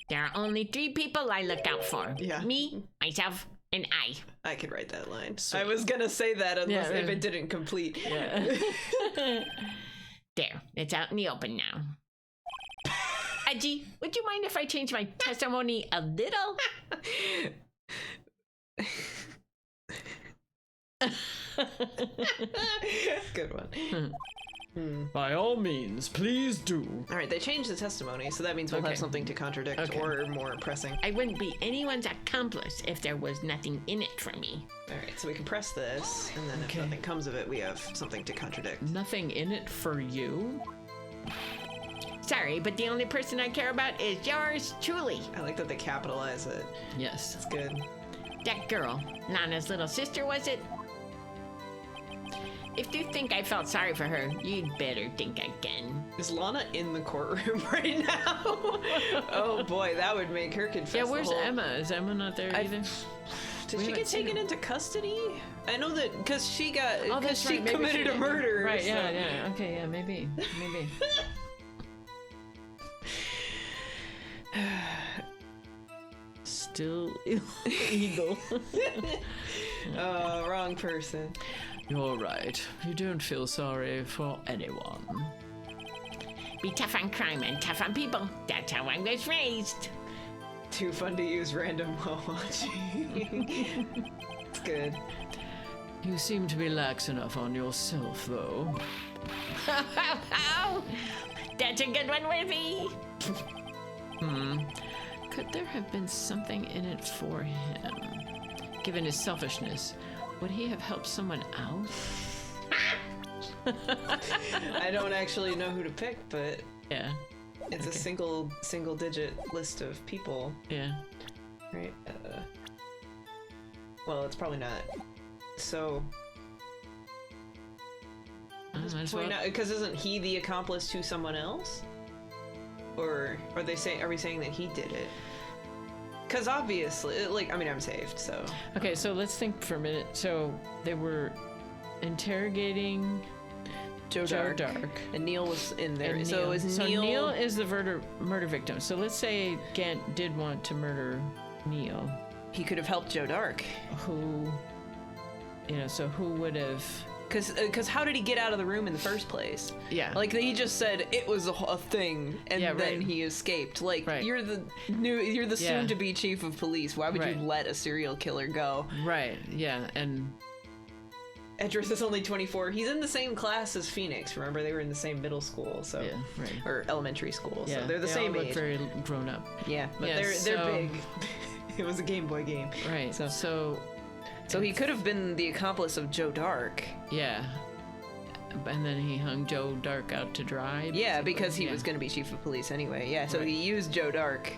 There are only 3 people I look out for. Yeah. Me, myself, and I. I could write that line. Sweet. I was gonna say that unless Yeah, if it didn't complete. Yeah. There, it's out in the open now. Aji, would you mind if I change my testimony a little? Good one. By all means, please do. All right, they changed the testimony, so that means we'll Okay. have something to contradict Okay. or more pressing. I wouldn't be anyone's accomplice if there was nothing in it for me. All right, so we can press this, and then Okay. if nothing comes of it, we have something to contradict. Nothing in it for you? Sorry, but the only person I care about is yours truly. I like that they capitalize it. Yes. It's good. That girl, Lana's little sister, was it? If you think I felt sorry for her, you'd better think again. Is Lana in the courtroom right now? Oh boy, that would make her confess. Yeah, the where's whole- Emma? Is Emma not there either? Did We she haven't get seen taken her. into custody? I know that because she got Oh, because that's she right. Maybe committed a did. murder. Right, so- yeah. Okay, yeah, maybe. Still illegal. Oh, wrong person. You're right. You don't feel sorry for anyone. Be tough on crime and tough on people. That's how I was raised. Too fun to use random while watching. It's good. You seem to be lax enough on yourself, though. That's a good one, Worthy. Could there have been something in it for him? Given his selfishness, would he have helped someone out? I don't actually know who to pick, but Yeah, it's a single digit list of people, yeah. right? Well, it's probably not. So, because isn't he the accomplice to someone else? Or are we saying that he did it? Because obviously, like, I mean, I'm saved, so. Okay, so let's think for a minute. So they were interrogating Joe Dark. And Neil was in there. and So Neil. is So Neil? Neil is the murder victim. So let's say Gant did want to murder Neil. He could have helped Joe Dark. Who, so who would have? Because how did he get out of the room in the first place? Yeah. Like, he just said it was a thing, and Yeah, then right. he escaped. Like, Right. you're the Yeah. soon-to-be chief of police. Why would Right. you let a serial killer go? Right, yeah, and Edris is only 24. He's in the same class as Phoenix. Remember, they were in the same middle school, so Yeah, right. or elementary school. Yeah, So they're the they same all look age. very grown up. Yeah, but Yeah, they're so- big. It was a Game Boy game. Right. So So he could have been the accomplice of Joe Dark. yeah. And then he hung Joe Dark out to dry. Yeah, basically. because he Yeah. was going to be chief of police anyway. Yeah, so Right. he used Joe Dark.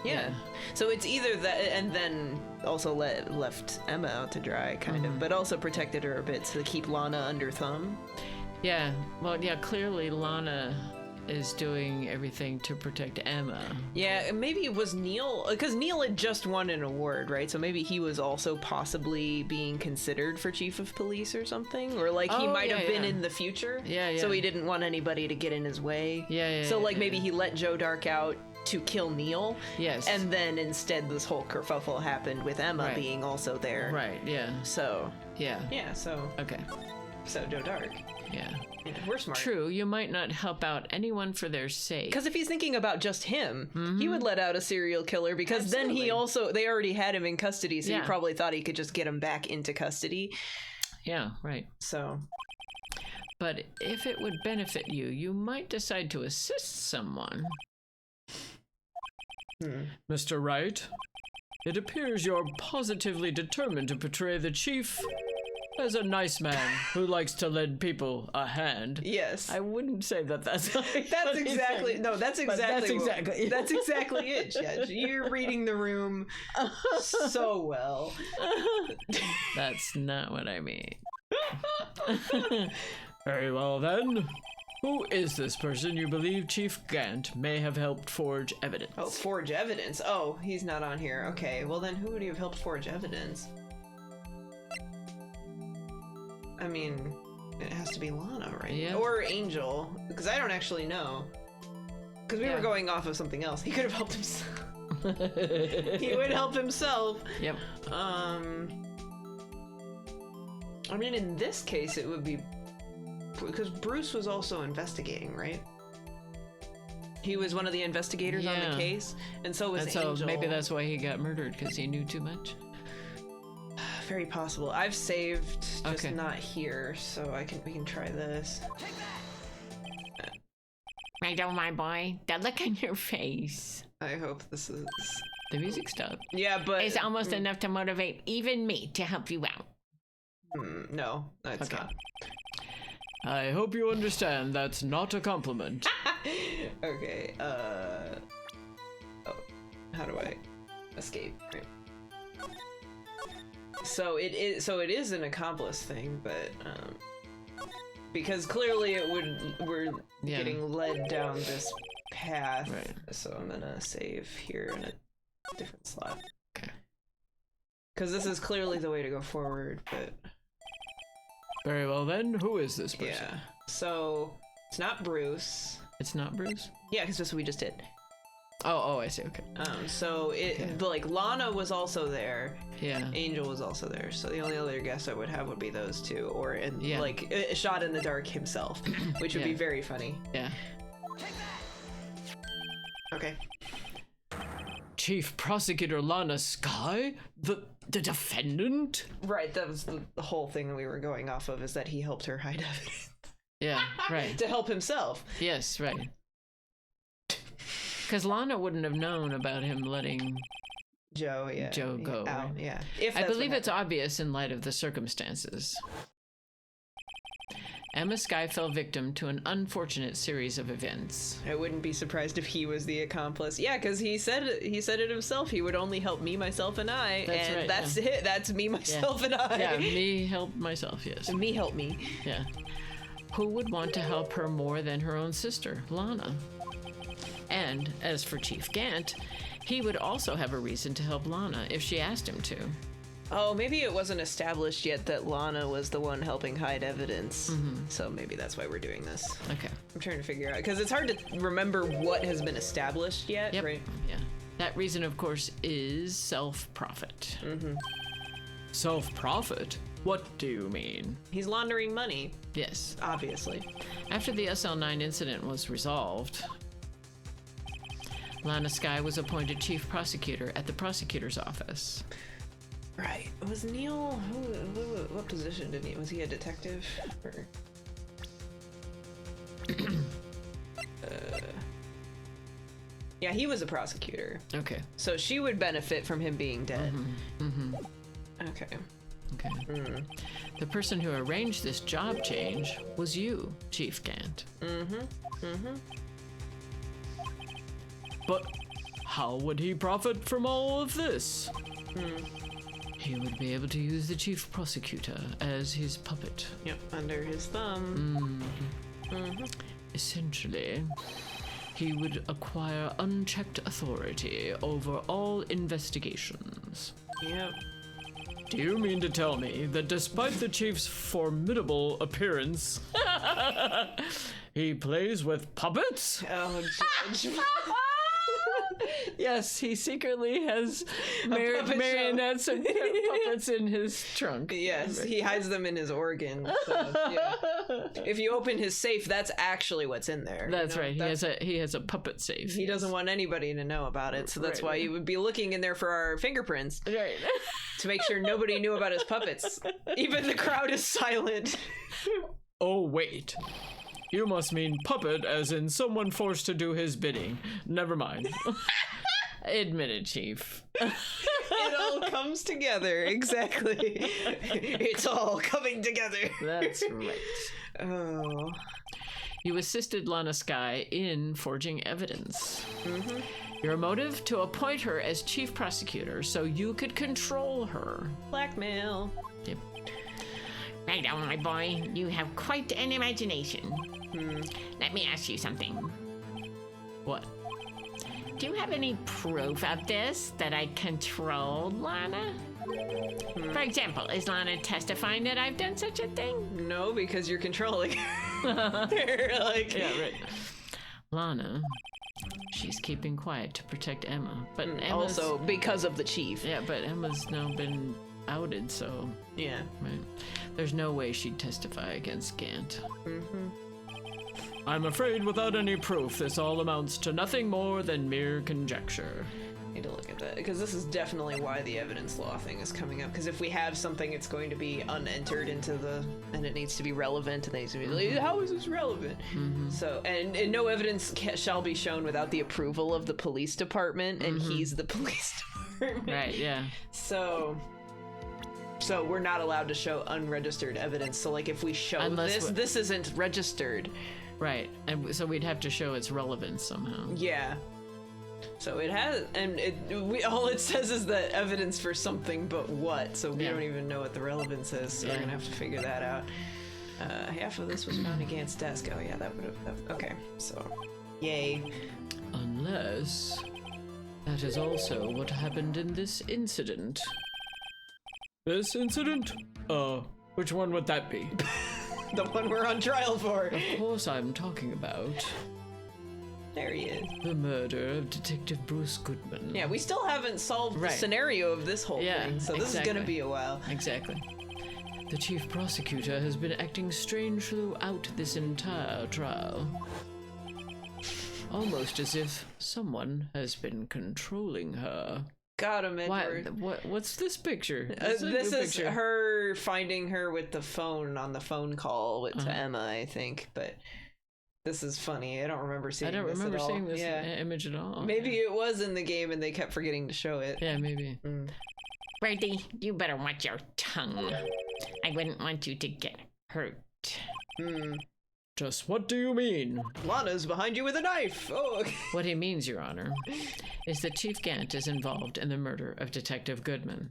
Yeah. Yeah. So it's either that, and then also left Emma out to dry, kind Mm-hmm. of, but also protected her a bit to keep Lana under thumb. Yeah. Well, yeah. Clearly, Lana is doing everything to protect Emma. Yeah, and maybe it was Neil, because Neil had just won an award, right? So maybe he was also possibly being considered for chief of police or something, or like he Oh, might have yeah, been yeah. in the future. Yeah, So yeah. he didn't want anybody to get in his way. Yeah, yeah. So yeah, like yeah. maybe he let Joe Dark out to kill Neil. Yes. And then instead this whole kerfuffle happened with Emma Right. being also there. Right. Yeah. So Yeah. yeah, so Okay. Joe Dark. Yeah. Yeah, we're smart. True. You might not help out anyone for their sake. Because if he's thinking about just him, he would let out a serial killer because then Absolutely. they already had him in custody, so Yeah. he probably thought he could just get him back into custody. Yeah. Right. So But if it would benefit you, you might decide to assist someone. Mr. Wright, it appears you're positively determined to portray the chief as a nice man who likes to lend people a hand. yes. I wouldn't say that that's That's exactly that's exactly that's exactly it, Judge. You're reading the room so well. That's not what I mean. Very well then. Who is this person you believe Chief Gant may have helped forge evidence? Oh, forge evidence. Oh, he's not on here. Okay, well then who would he have helped forge evidence? I mean, it has to be Lana, right? Yeah. Or Angel, because I don't actually know. Because we Yeah. were going off of something else. He could have helped himself. He would help himself. Yep. I mean, in this case, it would be because Bruce was also investigating, right? He was one of the investigators on Yeah. the case, and so was And so Angel. maybe that's why he got murdered, because he knew too much. very possible. I've saved, just Okay. not here, so we can try this. Right, oh my boy. That look on your face I hope this is. The music stopped. Yeah, but is almost enough to motivate even me to help you out. no, it's Okay. not. I hope you understand that's not a compliment. Okay. Oh, how do I escape? Right. So it is an accomplice thing, but because clearly we're Yeah. getting led down this path. Right. So I'm gonna save here in a different slot. Okay. Because this is clearly the way to go forward, but Very well then, who is this person? yeah. So it's not Bruce. It's not Bruce? Yeah, because that's what we just did. Oh, I see, okay. So it like Lana was also there. Yeah. Angel was also there, so the only other guess I would have would be those two, or Yeah. like a shot in the dark himself, which would be Yeah. very funny. Yeah. Okay. Chief Prosecutor Lana Sky? The defendant? Right, that was the whole thing that we were going off of, is that he helped her hide evidence Yeah, right. to help himself. Yes, right. Because Lana wouldn't have known about him letting... Joe, yeah. Joe go, Out, right? yeah. If I that's believe what it's obvious in light of the circumstances. Emma Sky fell victim to an unfortunate series of events. I wouldn't be surprised if he was the accomplice. Yeah, because he said it himself. He would only help me, myself, and I. That's and right, that's yeah. it. That's me, myself, and I. Yeah, me help myself, yes. Me help me. Yeah. Who would want to help her more than her own sister, Lana? And as for Chief Gant, he would also have a reason to help Lana if she asked him to. Oh, maybe it wasn't established yet that Lana was the one helping hide evidence. So maybe that's why we're doing this. Okay. I'm trying to figure out, because it's hard to remember what has been established yet, Yep. right? Yeah. That reason, of course, is self-profit. Self-profit? What do you mean? He's laundering money, Yes. obviously. After the SL9 incident was resolved, Lana Sky was appointed chief prosecutor at the prosecutor's office. Right. Was Neil... what position did he... Was he a detective? Or... Yeah, he was a prosecutor. Okay. So she would benefit from him being dead. Okay. Okay. The person who arranged this job change was you, Chief Gant. But how would he profit from all of this? He would be able to use the chief prosecutor as his puppet. Yep, under his thumb. Essentially, he would acquire unchecked authority over all investigations. Yep. Do you mean to tell me that despite the chief's formidable appearance, he plays with puppets? Oh, Judge. Yes, he secretly has puppet show. marionettes and puppets in his trunk. Yes, he hides them in his organ. So, yeah. If you open his safe, that's actually what's in there. That's you know? right. He has a puppet safe. He doesn't want anybody to know about it, so that's why you would be looking in there for our fingerprints Right. to make sure nobody knew about his puppets. Even the crowd is silent. Oh, wait. You must mean puppet as in someone forced to do his bidding. Never mind. Admit it, Chief. It all comes together, exactly. It's all coming together. That's right. Oh. You assisted Lana Skye in forging evidence. Your motive? To appoint her as chief prosecutor so you could control her. Blackmail. Yep. Right on, my boy. You have quite an imagination. Let me ask you something. What? Do you have any proof of this, that I controlled Lana? For example, is Lana testifying that I've done such a thing? No, because you're controlling her. Like, Yeah, right. Lana, she's keeping quiet to protect Emma, but Emma's, also because of the chief. yeah, but Emma's now been outed, so Yeah. right. There's no way she'd testify against Gant. I'm afraid without any proof, this all amounts to nothing more than mere conjecture. Need to look at that because this is definitely why the evidence law thing is coming up. Because if we have something, it's going to be unentered into the, and it needs to be relevant, and they need to be like, how is this relevant? So, and no evidence shall be shown without the approval of the police department, and he's the police department. Right, yeah. So we're not allowed to show unregistered evidence. So like if we show Unless this isn't registered. Right, and so we'd have to show its relevance somehow. Yeah. So it has, and all it says is that evidence for something, but what? So we Yeah. don't even know what the relevance is. So we're Yeah. gonna have to figure that out. Half of this was found against desk. Oh yeah, that would have. Okay, so yay. Unless that is also what happened in this incident. This incident? Which one would that be? The one we're on trial for. Of course I'm talking about There he is. the murder of Detective Bruce Goodman. Yeah, we still haven't solved Right. the scenario of this whole Yeah, thing, so this is exactly. gonna be a while. Exactly. The chief prosecutor has been acting strange throughout this entire trial. Almost as if someone has been controlling her. Got him, Why? Edward. What's this picture? This a new is picture. her finding her with the phone on the phone call to Emma, I think. But this is funny. I don't remember seeing. I don't this remember at all. seeing this Yeah, image at all. maybe it was in the game and they kept forgetting to show it. Yeah, maybe. Bertie, you better watch your tongue. I wouldn't want you to get hurt. Just what do you mean? Lana's behind you with a knife. Oh, What he means, Your Honor, is that Chief Gant is involved in the murder of Detective Goodman.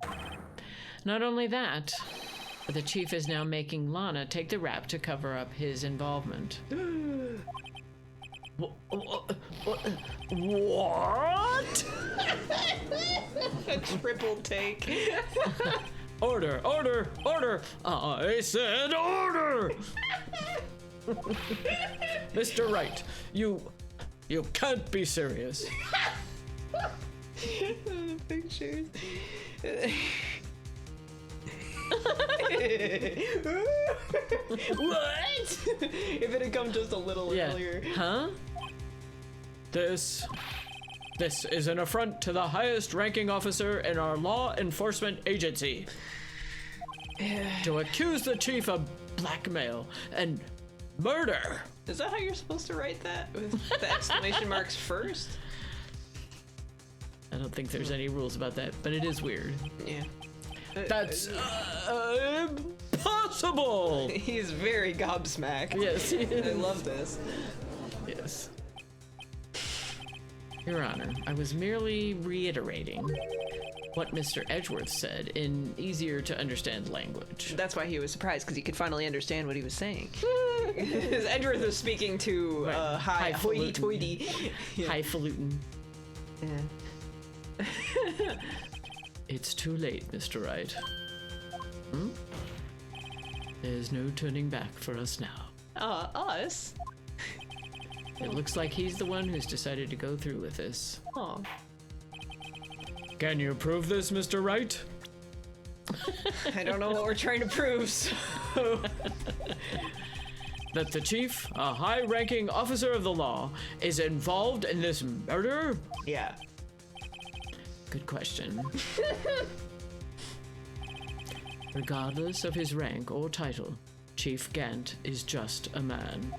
Not only that, but the chief is now making Lana take the rap to cover up his involvement. What? a triple take. Order! Order! Order! I said order! Mr. Wright, you can't be serious. Pictures. What? If it had come just a little Yeah. earlier. Huh? This This is an affront to the highest ranking officer in our law enforcement agency. To accuse the chief of blackmail and murder. Is that how you're supposed to write that? With the exclamation marks first? I don't think there's any rules about that, but it is weird. Yeah. That's impossible! He's very gobsmacked. Yes, he I is. love this. Yes. Your Honor, I was merely reiterating what Mr. Edgeworth said in easier to understand language. That's why he was surprised, because he could finally understand what he was saying. Because Edgeworth was speaking to Right. high Highfalutin. hoity-toity. Yeah. Highfalutin. Yeah. It's too late, Mr. Wright. There's no turning back for us now. Us? It looks like he's the one who's decided to go through with this. Oh. Can you prove this, Mr. Wright? I don't know what we're trying to prove, so... That the chief, a high-ranking officer of the law, is involved in this murder? Yeah. Good question. Regardless of his rank or title, Chief Gant is just a man.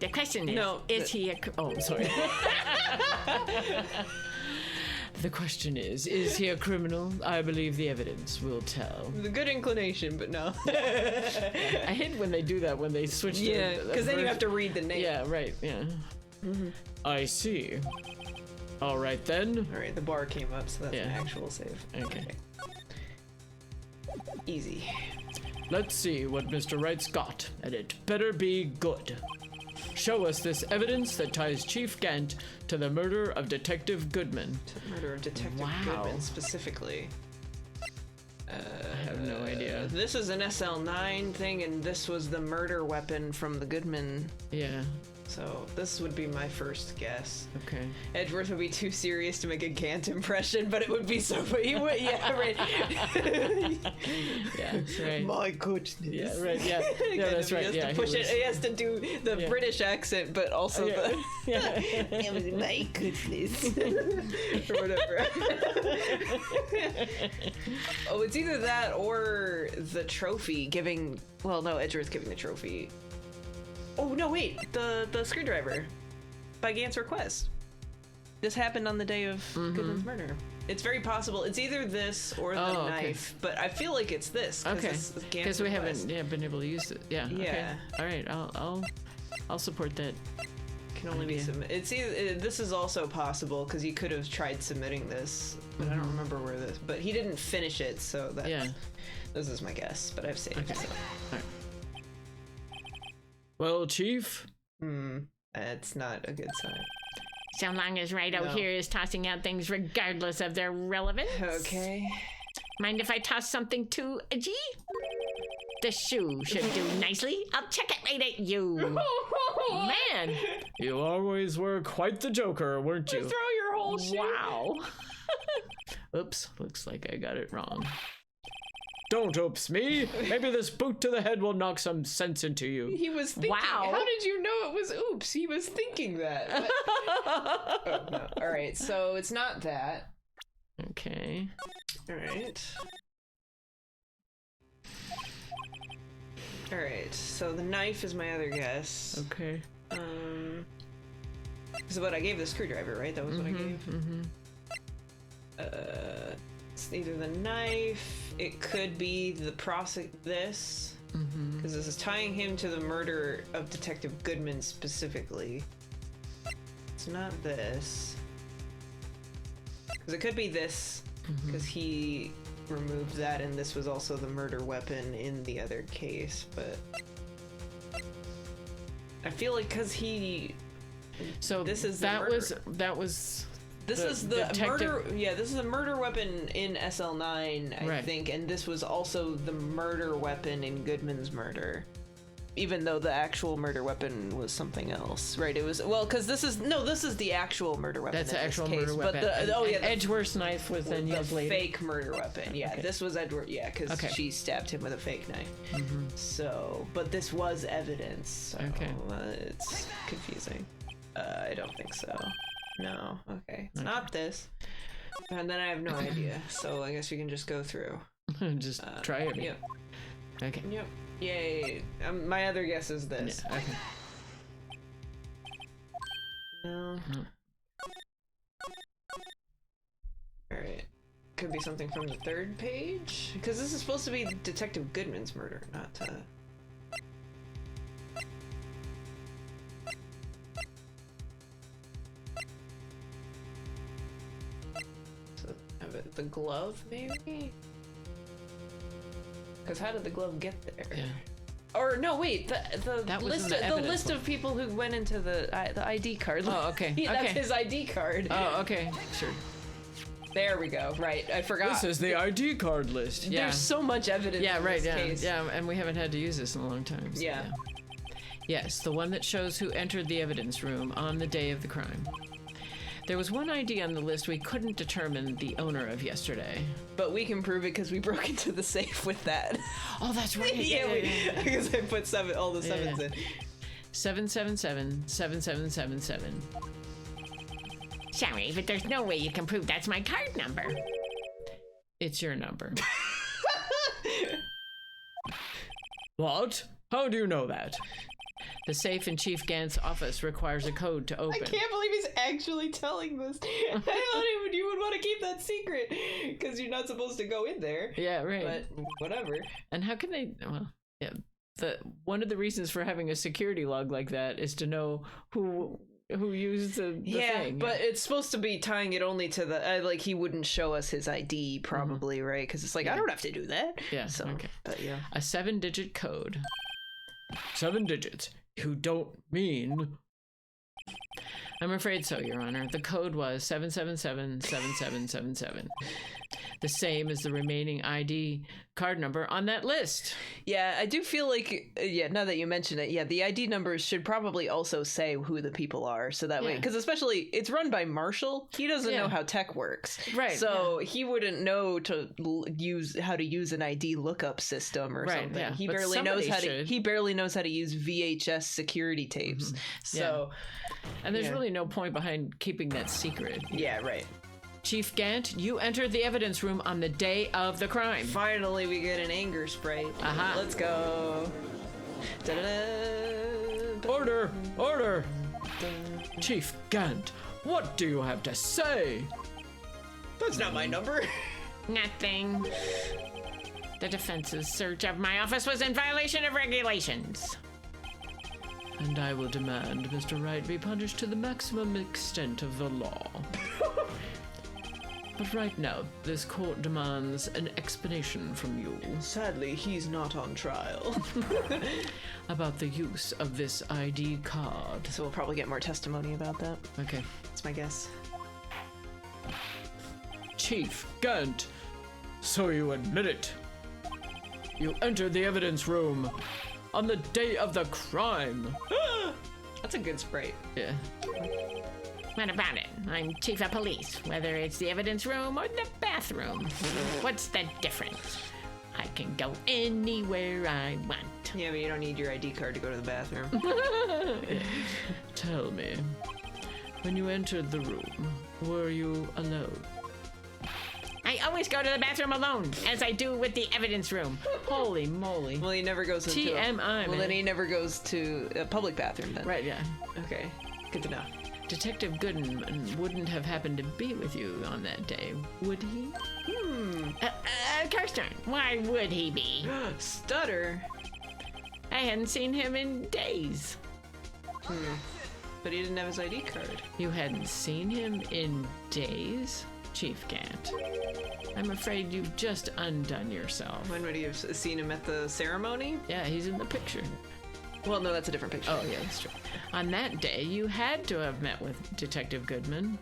The question is, No, is he a... Oh, sorry. The question is he a criminal? I believe the evidence will tell. The good inclination, but no. I hate when they do that, when they switch to Yeah, because then you have to read the name. Yeah, right, yeah. I see. All right, then. Alright, the bar came up, so that's an Yeah. actual save. Okay. Easy. Let's see what Mr. Wright's got, and it better be good. Show us this evidence that ties Chief Gant to the murder of Detective Goodman. Murder of Detective Wow. Goodman, specifically. I have no idea. This is an SL9 thing, and this was the murder weapon from the Goodman. Yeah, So this would be my first guess. okay. Edgeworth would be too serious to make a Gant impression, but it would be so. He would, yeah, right. Yeah, that's right. My goodness. Yeah, right, yeah. Kind Yeah, that's of, right, He has yeah. to push it. He has to do the Yeah. British accent, but also Yeah. the. Yeah. It was my goodness. Or whatever. Oh, it's either that or the trophy giving. Well, no, Edgeworth giving the trophy. Oh no, wait, the screwdriver by Gant's request. This happened on the day of Goodman's murder. It's very possible. It's either this or the Oh, okay. knife, but I feel like it's this. Okay, this is Gant's because we request. haven't been able to use it. Yeah. Okay. Yeah. All right. I'll support that. Can only be idea. submitted. It's either, this is also possible because he could have tried submitting this, but I don't remember where this. But he didn't finish it, so that. Yeah. This is my guess, but I've saved. Okay. So. All right. Well, Chief. That's not a good sign. So long as Right out No. here is tossing out things regardless of their relevance. Okay. Mind if I toss something too edgy? The shoe should do nicely. I'll check it right at you. Man, You always were quite the joker, weren't you? Throw your whole shoe. wow. Oops, looks like I got it wrong. Don't oops me. Maybe this boot to the head will knock some sense into you. He was thinking. Wow. How did you know it was oops? He was thinking that. But- oh, no. All right, so it's not that. Okay. All right. All right. So the knife is my other guess. Okay. This is what I gave the screwdriver, right? That was what I gave. It's either the knife. It could be the this. Because this is tying him to the murder of Detective Goodman specifically. It's not this. Because it could be this. Because he removed that, and this was also the murder weapon in the other case. But I feel like because he. So This is the that murder. was This The is the detective- murder. Yeah, this is a murder weapon in SL9, I Right. think, and this was also the murder weapon in Goodman's murder. Even though the actual murder weapon was something else, right? It was because this is the actual murder weapon. that's the in this actual case, murder weapon. But And- the and Edgeworth's knife was then the used later. fake murder weapon. Yeah, Okay. this was Edward. Yeah, because Okay. she stabbed him with a fake knife. So, but this was evidence. So Okay. it's confusing. I don't think so. No. Okay. It's not this. And then I have no idea. So I guess we can just go through. Just try it. Yep. Okay. Yep. Yay. My other guess is this. Yeah, okay. No. Alright. Could be something from the third page? Because this is supposed to be Detective Goodman's murder, not So, the glove, maybe? Because how did the glove get there? Yeah. Or no, wait. The That was list in the the evidence list book. of people who went into the ID card. Oh, okay. Yeah, that's Okay. his ID card. Oh, okay. Sure. There we go. Right, I forgot. This is the ID card list. Yeah. There's so much evidence. Yeah, in right. this Yeah. case. Yeah, and we haven't had to use this in a long time. So, Yeah. Yes, the one that shows who entered the evidence room on the day of the crime. There was one ID on the list we couldn't determine the owner of yesterday. But we can prove it because we broke into the safe with that. Oh, that's right. Because I put all the sevens yeah. in. 777-7777. Sorry, but there's no way you can prove that's my card number. It's your number. What? How do you know that? The safe in Chief Gant's office requires a code to open. I can't believe he's actually telling this. I thought you would want to keep that secret because you're not supposed to go in there. Yeah, right. But whatever. And how can they? Well, yeah. One of the reasons for having a security log like that is to know who used the thing. But it's supposed to be tying it only to the like he wouldn't show us his ID probably, right? Because it's like I don't have to do that. Yeah. So, Okay. but yeah. A 7-digit code. 7 digits. You don't mean? I'm afraid so, Your Honor. The code was 777-7777. The same as the remaining ID card number on that list. Yeah, I do feel like, now that you mention it, the ID numbers should probably also say who the people are. So that way, Yeah. because especially it's run by Marshall. He doesn't know how tech works. Right, So he wouldn't know to use how to use an ID lookup system or something. Yeah. He But barely knows somebody how to, should. he barely knows how to use VHS security tapes. So, And there's really no point behind keeping that secret. yeah, right. Chief Gant, you entered the evidence room on the day of the crime. Finally, we get an anger sprite. Aha. Let's go. Da-da-da. Order! Order! Chief Gant, what do you have to say? That's not my number. Nothing. The defense's search of my office was in violation of regulations. And I will demand Mr. Wright be punished to the maximum extent of the law. But right now, this court demands an explanation from you Sadly, he's not on trial. about the use of this ID card. So we'll probably get more testimony about that. Okay. That's my guess. Chief Gant, so you admit it. You entered the evidence room on the day of the crime. That's a good sprite. Yeah. What about it? I'm chief of police, whether it's the evidence room or the bathroom. What's the difference? I can go anywhere I want. Yeah, but you don't need your ID card to go to the bathroom. Tell me, when you entered the room, were you alone? I always go to the bathroom alone, as I do with the evidence room. Holy moly. Well, he never goes into TMI, Well, man. then he never goes to a public bathroom then. Right, yeah. Okay. Good to know. Detective Goodman wouldn't have happened to be with you on that day, would he? Of course not. Why would he be? Stutter. I hadn't seen him in days. But he didn't have his ID card. You hadn't seen him in days, Chief Gant. I'm afraid you've just undone yourself. When would he have seen him at the ceremony? Yeah, he's in the picture. Well, no, that's a different picture. Oh, yeah, that's true. On that day, you had to have met with Detective Goodman.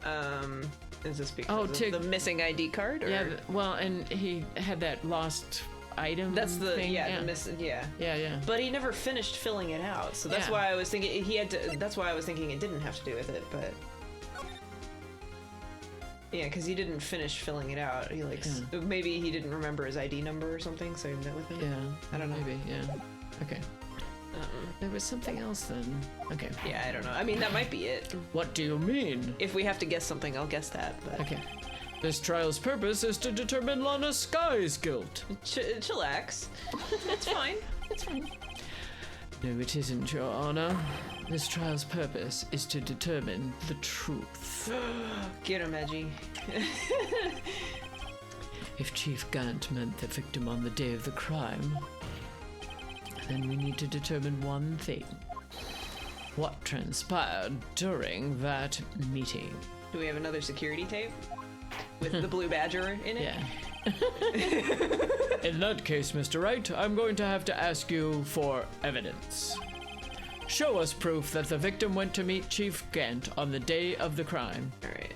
Is this because of the missing ID card? Or? Yeah, well, and he had that lost item. That's the thing. the missing Yeah, yeah. But he never finished filling it out, so that's Yeah. why I was thinking he had to. That's why I was thinking it didn't have to do with it, but yeah, because he didn't finish filling it out. He maybe he didn't remember his ID number or something, so he met with him. Yeah. I don't know. Maybe, yeah. Okay. There was something else then. Okay. Yeah, I don't know. I mean, that might be it. What do you mean? If we have to guess something, I'll guess that. But Okay. This trial's purpose is to determine Lana Sky's guilt. Chillax. It's fine. It's fine. No, it isn't, Your Honor. This trial's purpose is to determine the truth. Get him, Edgy. If Chief Gant meant the victim on the day of the crime, then we need to determine one thing. What transpired during that meeting? Do we have another security tape? With the blue badger in it? Yeah. In that case, Mr. Wright, I'm going to have to ask you for evidence. Show us proof that the victim went to meet Chief Gant on the day of the crime. Alright.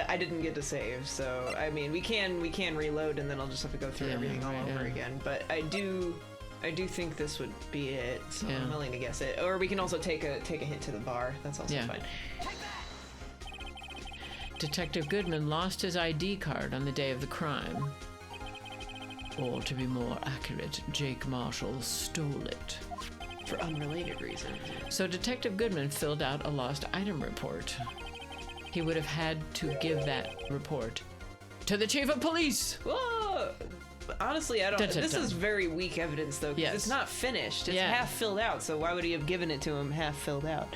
I didn't get to save, so I mean we can reload and then I'll just have to go through everything all over again. But I do think this would be it, so I'm willing to guess it. Or we can also take a hint to the bar. That's also fine. Detective Goodman lost his ID card on the day of the crime. Or to be more accurate, Jake Marshall stole it. For unrelated reasons. So Detective Goodman filled out a lost item report. He would have had to give that report to the chief of police. Whoa! Honestly, I don't. This is very weak evidence, though. Yes. It's not finished. It's half filled out. So why would he have given it to him half filled out?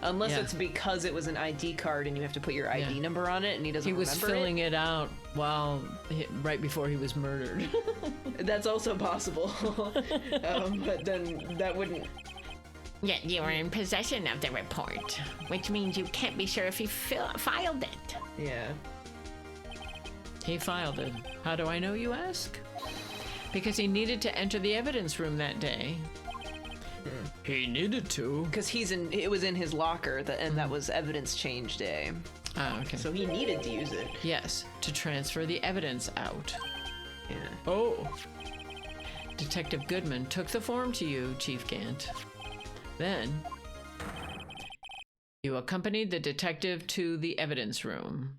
Unless it's because it was an ID card and you have to put your ID number on it, and he doesn't. He was filling it out right before he was murdered. That's also possible. But then that wouldn't. Yet you were in possession of the report, which means you can't be sure if he filed it. Yeah. He filed it. How do I know, you ask? Because he needed to enter the evidence room that day. He needed to. Because it was in his locker, and that was evidence change day. Ah, okay. So he needed to use it. Yes, to transfer the evidence out. Yeah. Oh. Detective Goodman took the form to you, Chief Gant. Then, you accompanied the detective to the evidence room.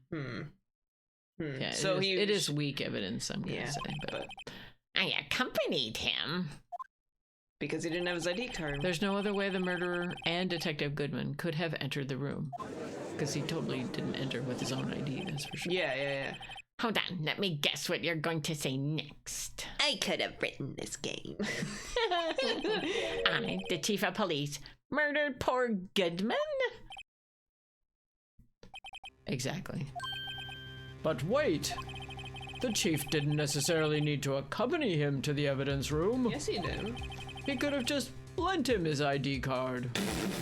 Yeah, so it is weak evidence, I'm going to say. But I accompanied him. Because he didn't have his ID card. There's no other way the murderer and Detective Goodman could have entered the room. Because he totally didn't enter with his own ID, that's for sure. Yeah. Hold on, let me guess what you're going to say next. I could have written this game. I, the chief of police, murdered poor Goodman? Exactly. But wait! The chief didn't necessarily need to accompany him to the evidence room. Yes, he did. He could have just lent him his ID card.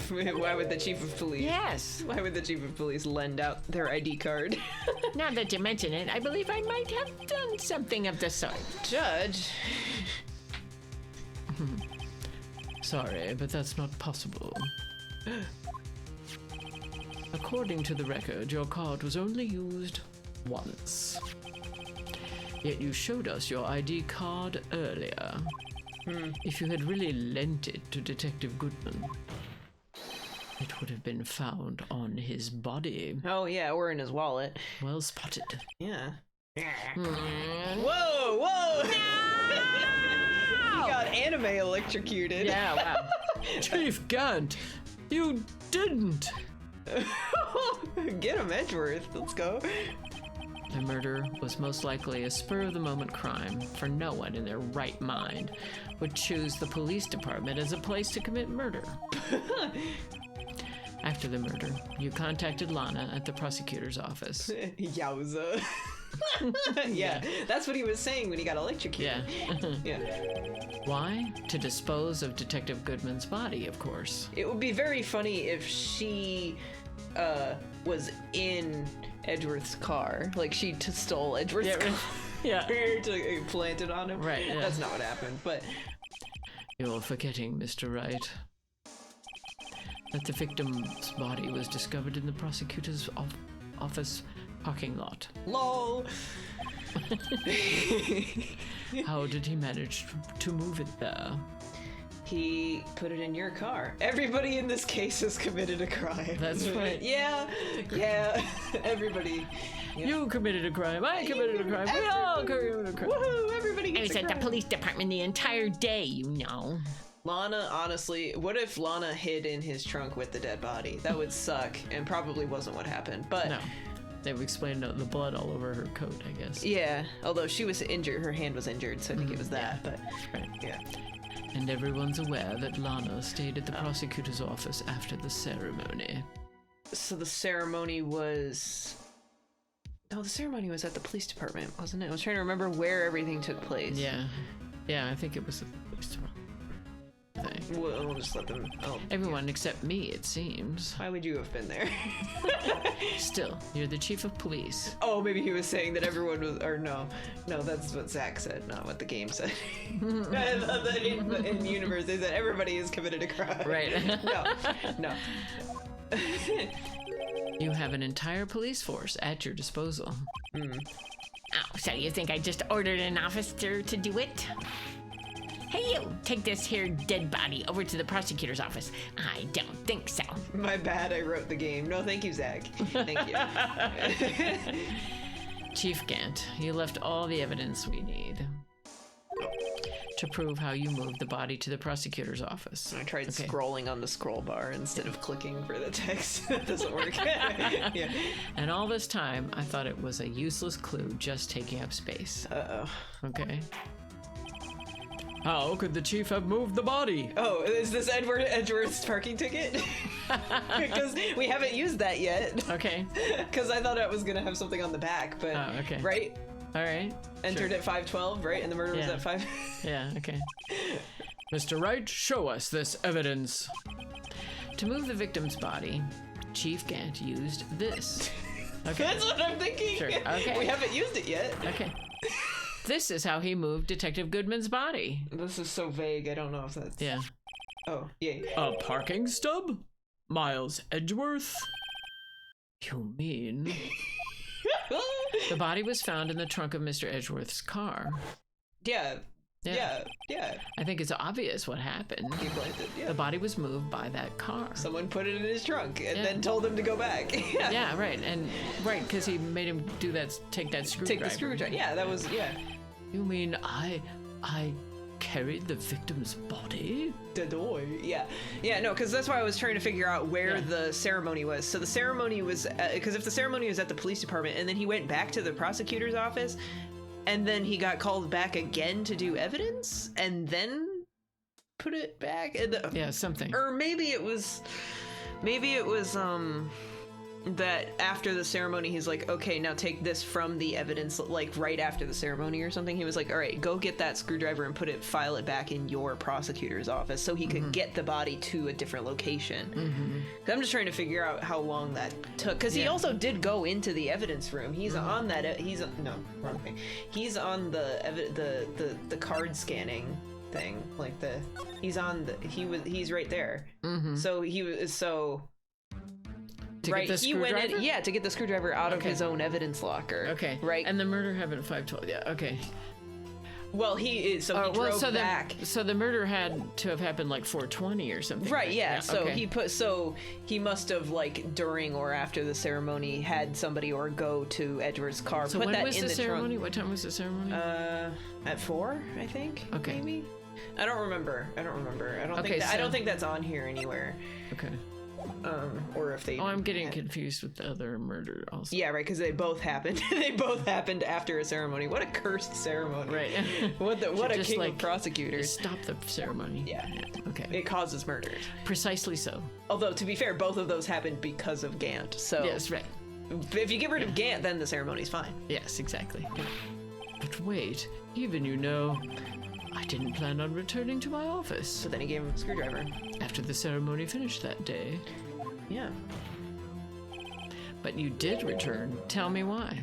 Why would the chief of police? Yes. Why would the chief of police lend out their ID card? Now that you mention it, I believe I might have done something of the sort. Judge. Sorry, but that's not possible. According to the record, your card was only used once. Yet you showed us your ID card earlier. If you had really lent it to Detective Goodman, it would have been found on his body. Oh yeah, or in his wallet. Well spotted. Yeah. Whoa! He got anime electrocuted. Yeah, wow. Chief Gant, you didn't. Get him, Edgeworth. Let's go. The murder was most likely a spur-of-the-moment crime, for no one in their right mind would choose the police department as a place to commit murder. After the murder, you contacted Lana at the prosecutor's office. Yowza. Yeah, that's what he was saying when he got electrocuted. Yeah. Why? To dispose of Detective Goodman's body, of course. It would be very funny if she was in Edgeworth's car. Like, she stole Edgeworth's car. Yeah. To plant it on him. Right, yeah. That's not what happened, but... You're forgetting, Mr. Wright, that the victim's body was discovered in the prosecutor's office parking lot. LOL! How did he manage to move it there? He put it in your car. Everybody in this case has committed a crime. That's right. Yeah, everybody. Yeah. You committed a crime. I committed a crime. We all committed a crime. Woohoo, everybody I gets was a at the crime. police department the entire day, you know. Lana, honestly, what if Lana hid in his trunk with the dead body? That would suck, and probably wasn't what happened. But No. They've explained the blood all over her coat, I guess. yeah, although she was injured, her hand was injured, so I think it was that. But Right. yeah. And everyone's aware that Lana stayed at the prosecutor's office after the ceremony. So the ceremony was. No, the ceremony was at the police department, wasn't it? I was trying to remember where everything took place. Yeah. Yeah, I think it was the police department thing. We'll just let them. Oh, Everyone except me, it seems. why would you have been there? Still, you're the chief of police. Oh, maybe he was saying that everyone was, or no, that's what Zach said, not what the game said. I thought that in the universe they said everybody has committed a crime. Right. No. You have an entire police force at your disposal. Oh, so you think I just ordered an officer to do it? Hey, you, take this here dead body over to the prosecutor's office. I don't think so. My bad, I wrote the game. No, thank you, Zach. Thank you. Chief Gant, you left all the evidence we need to prove how you moved the body to the prosecutor's office. I tried Okay. scrolling on the scroll bar instead of clicking for the text. That doesn't work. Yeah. And all this time, I thought it was a useless clue just taking up space. Uh-oh. Okay. How could the chief have moved the body? Oh, is this Edward's parking ticket? Because we haven't used that yet. Okay. Because I thought it was going to have something on the back, but... Oh, okay. Right? All right. Entered at 5:12, right? And the murder was Yeah. at 5... Yeah, okay. Mr. Wright, show us this evidence. To move the victim's body, Chief Gant used this. Okay. That's what I'm thinking. Sure, okay. We haven't used it yet. Okay. This is how he moved Detective Goodman's body. This is so vague. I don't know if that's... Yeah. Oh, yeah. A parking stub? Miles Edgeworth? You mean... The body was found in the trunk of Mr. Edgeworth's car. Yeah. Yeah. Yeah. I think it's obvious what happened. He blamed it. Yeah. The body was moved by that car. Someone put it in his trunk and Yeah. then told him to go back. Yeah. Yeah, right. And right, because he made him do that, take that screwdriver. Take the screwdriver. Yeah, that was, yeah. You mean I carried the victim's body? The door. Yeah. Yeah, no, because that's why I was trying to figure out where Yeah. the ceremony was. So the ceremony was, because if the ceremony was at the police department and then he went back to the prosecutor's office and then he got called back again to do evidence and then put it back. Yeah, something. Or maybe it was, that after the ceremony he's like, okay, now take this from the evidence, like right after the ceremony or something. He was like, all right, go get that screwdriver and file it back in your prosecutor's office so he could get the body to a different location. I'm just trying to figure out how long that took, because he Yeah. also did go into the evidence room. He's on that. He's wrong thing. He's on the card scanning thing, like he's right there. So he was To right, get the he went screwdriver? in, to get the screwdriver out of Okay. his own evidence locker. Okay. Right. And the murder happened at 5:12. Yeah, okay. Well, he drove back. So the murder had to have happened like 4:20 or something. Right, yeah. So okay. he must have, like, during or after the ceremony had somebody or go to Edward's car, So put when that was in the the ceremony? trunk. What time was the ceremony? At 4, I think. Okay. Maybe. I don't remember. I don't Okay, I don't so- think that's on here anywhere. okay. Or if they. Oh, I'm getting confused with the other murder also. Yeah, right, because they both happened. They both happened after a ceremony. What a cursed ceremony. Right. What a Just, king like, of prosecutors. Stop the ceremony. Yeah. Okay. It causes murders. Precisely so. Although, to be fair, both of those happened because of Gant. So Yes, right. if you get rid of Gant, then the ceremony's fine. Yes, exactly. But wait, even I didn't plan on returning to my office So then he gave him a screwdriver. after the ceremony finished that day. Yeah. But you did return. Tell me why.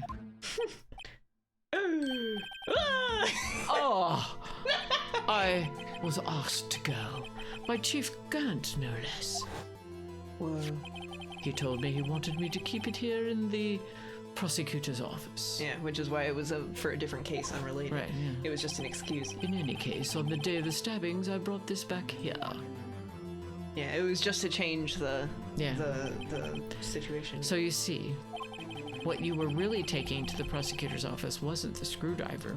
Oh, I was asked to go by Chief Gant, no less. Whoa. He told me he wanted me to keep it here in the prosecutor's office. Yeah, which is why it was for a different case, unrelated. Right, yeah. It was just an excuse. In any case, on the day of the stabbings, I brought this back here. Yeah, it was just to change the Yeah. the situation. So you see, what you were really taking to the prosecutor's office wasn't the screwdriver,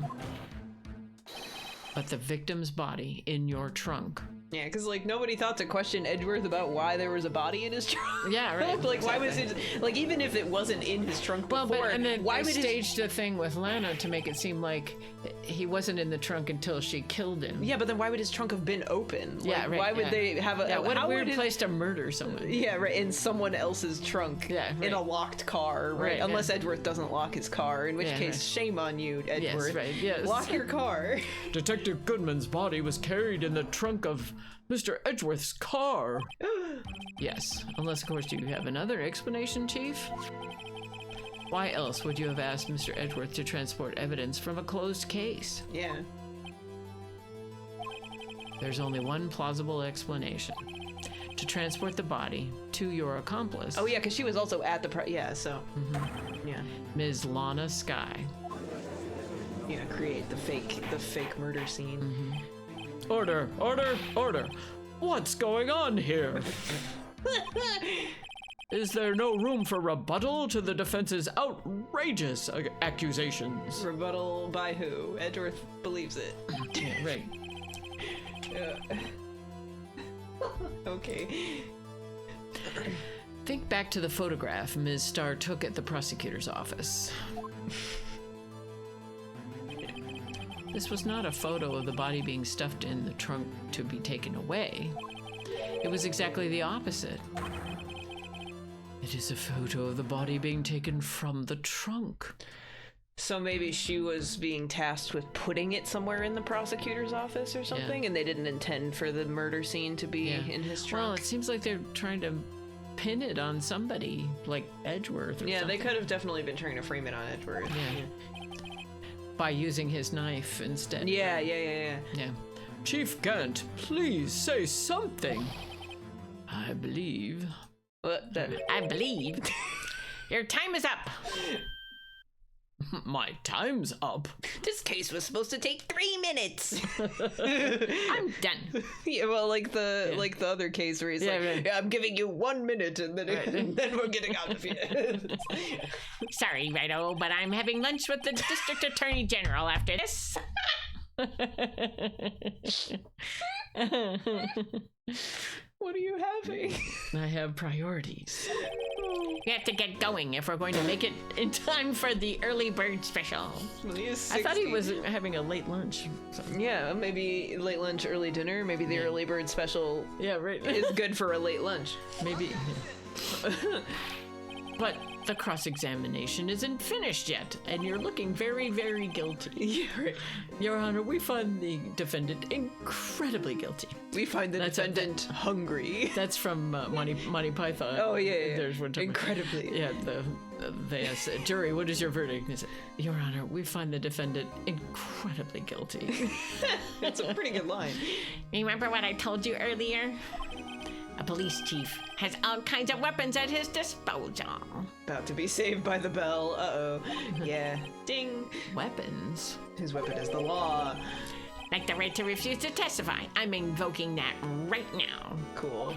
but the victim's body in your trunk. Yeah, because like nobody thought to question Edgeworth about why there was a body in his trunk. Yeah, right. Like why was it like even if it wasn't in his trunk before? Well, but and then why they would staged a thing with Lana to make it seem like he wasn't in the trunk until she killed him. Yeah, but then why would his trunk have been open? Like, Yeah, right, Why would yeah. they have a? Yeah, what a how weird would it- place to murder someone. Yeah, right. In someone else's trunk. Yeah, In right. a locked car, right? Right, Unless yeah. Edgeworth doesn't lock his car, in which Yeah, case, right. shame on you, Edgeworth. right, yes. Lock your car. Detective Goodman's body was carried in the trunk of Mr. Edgeworth's car. Yes, unless of course you have another explanation, Chief. Why else would you have asked Mr. Edgeworth to transport evidence from a closed case? Yeah. There's only one plausible explanation. To transport the body to your accomplice, Oh yeah, because she was also at the yeah. So. Mm-hmm. Yeah. Ms. Lana Skye. You know, create the fake murder scene. Mm-hmm. Order, order, order. What's going on here? Is there no room for rebuttal to the defense's outrageous accusations? Rebuttal by who? Edgeworth believes it. Yeah, right. Okay. Think back to the photograph Ms. Starr took at the prosecutor's office. This was not a photo of the body being stuffed in the trunk to be taken away. It was exactly the opposite. It is a photo of the body being taken from the trunk. So maybe she was being tasked with putting it somewhere in the prosecutor's office or something, and they didn't intend for the murder scene to be in his Well, trunk. it seems like they're trying to pin it on somebody, like Edgeworth or Yeah, something. they could have definitely been trying to frame it on Edgeworth. Yeah. By using his knife instead. Yeah, yeah. Yeah. Chief Gant, please say something. I believe. What? I believe. Your time is up. My time's up. This case was supposed to take 3 minutes. I'm done. Yeah, well, like the other case where he's Yeah, like, right. yeah, I'm giving you 1 minute, and then and then we're getting out of here. Sorry, Righto, but I'm having lunch with the district attorney general after this. What are you having? I have priorities. We have to get going if we're going to make it in time for the early bird special. I thought he was having a late lunch. So. Yeah, maybe late lunch, early dinner. Maybe the early bird special Yeah, right. is good for a late lunch. Maybe. But the cross-examination isn't finished yet, and you're looking very, very guilty. Yeah, right. Your Honor, we find the defendant incredibly guilty. We find the That's defendant hungry. That's from Monty Python. Oh yeah. There's one time. Incredibly. Yeah, they asked, jury, what is your verdict? He said, Your Honor, we find the defendant incredibly guilty. That's a pretty good line. Remember what I told you earlier? A police chief has all kinds of weapons at his disposal. About to be saved by the bell. Uh-oh. Yeah. Ding. Weapons? His weapon is the law. Like the right to refuse to testify. I'm invoking that right now. Cool.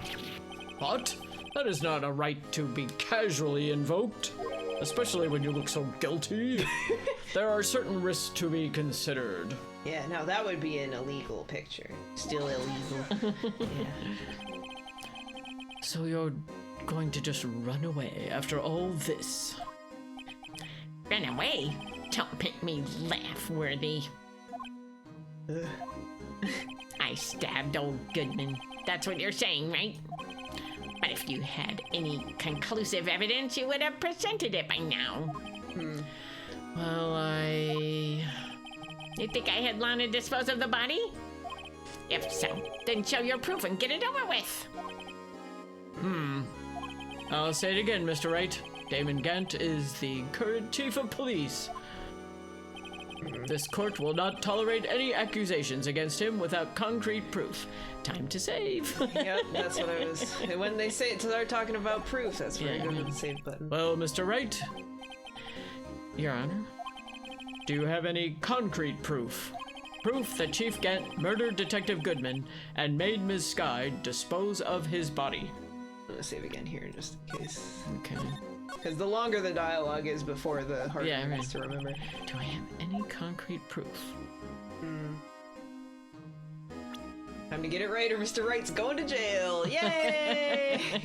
What? That is not a right to be casually invoked, especially when you look so guilty. There are certain risks to be considered. Yeah, now that would be an illegal picture. Still illegal. Yeah. So you're going to just run away after all this? Run away? Don't make me laugh, Worthy. I stabbed old Goodman. That's what you're saying, right? But if you had any conclusive evidence, you would have presented it by now. Well, You think I had Lana dispose of the body? If so, then show your proof and get it over with. I'll say it again, Mr. Wright. Damon Gant is the current chief of police. This court will not tolerate any accusations against him without concrete proof. Time to save. Yep, that's what I was. And when they start talking about proof, that's where Yeah, I go to yeah. the save button. Well, Mr. Wright, Your Honor. Do you have any concrete proof? Proof that Chief Gant murdered Detective Goodman and made Ms. Skye dispose of his body. I'm gonna save again here just in case. Okay. Because the longer the dialogue is before the harder Yeah, it right. is to remember. Do I have any concrete proof? Time to get it right or Mr. Wright's going to jail. Yay!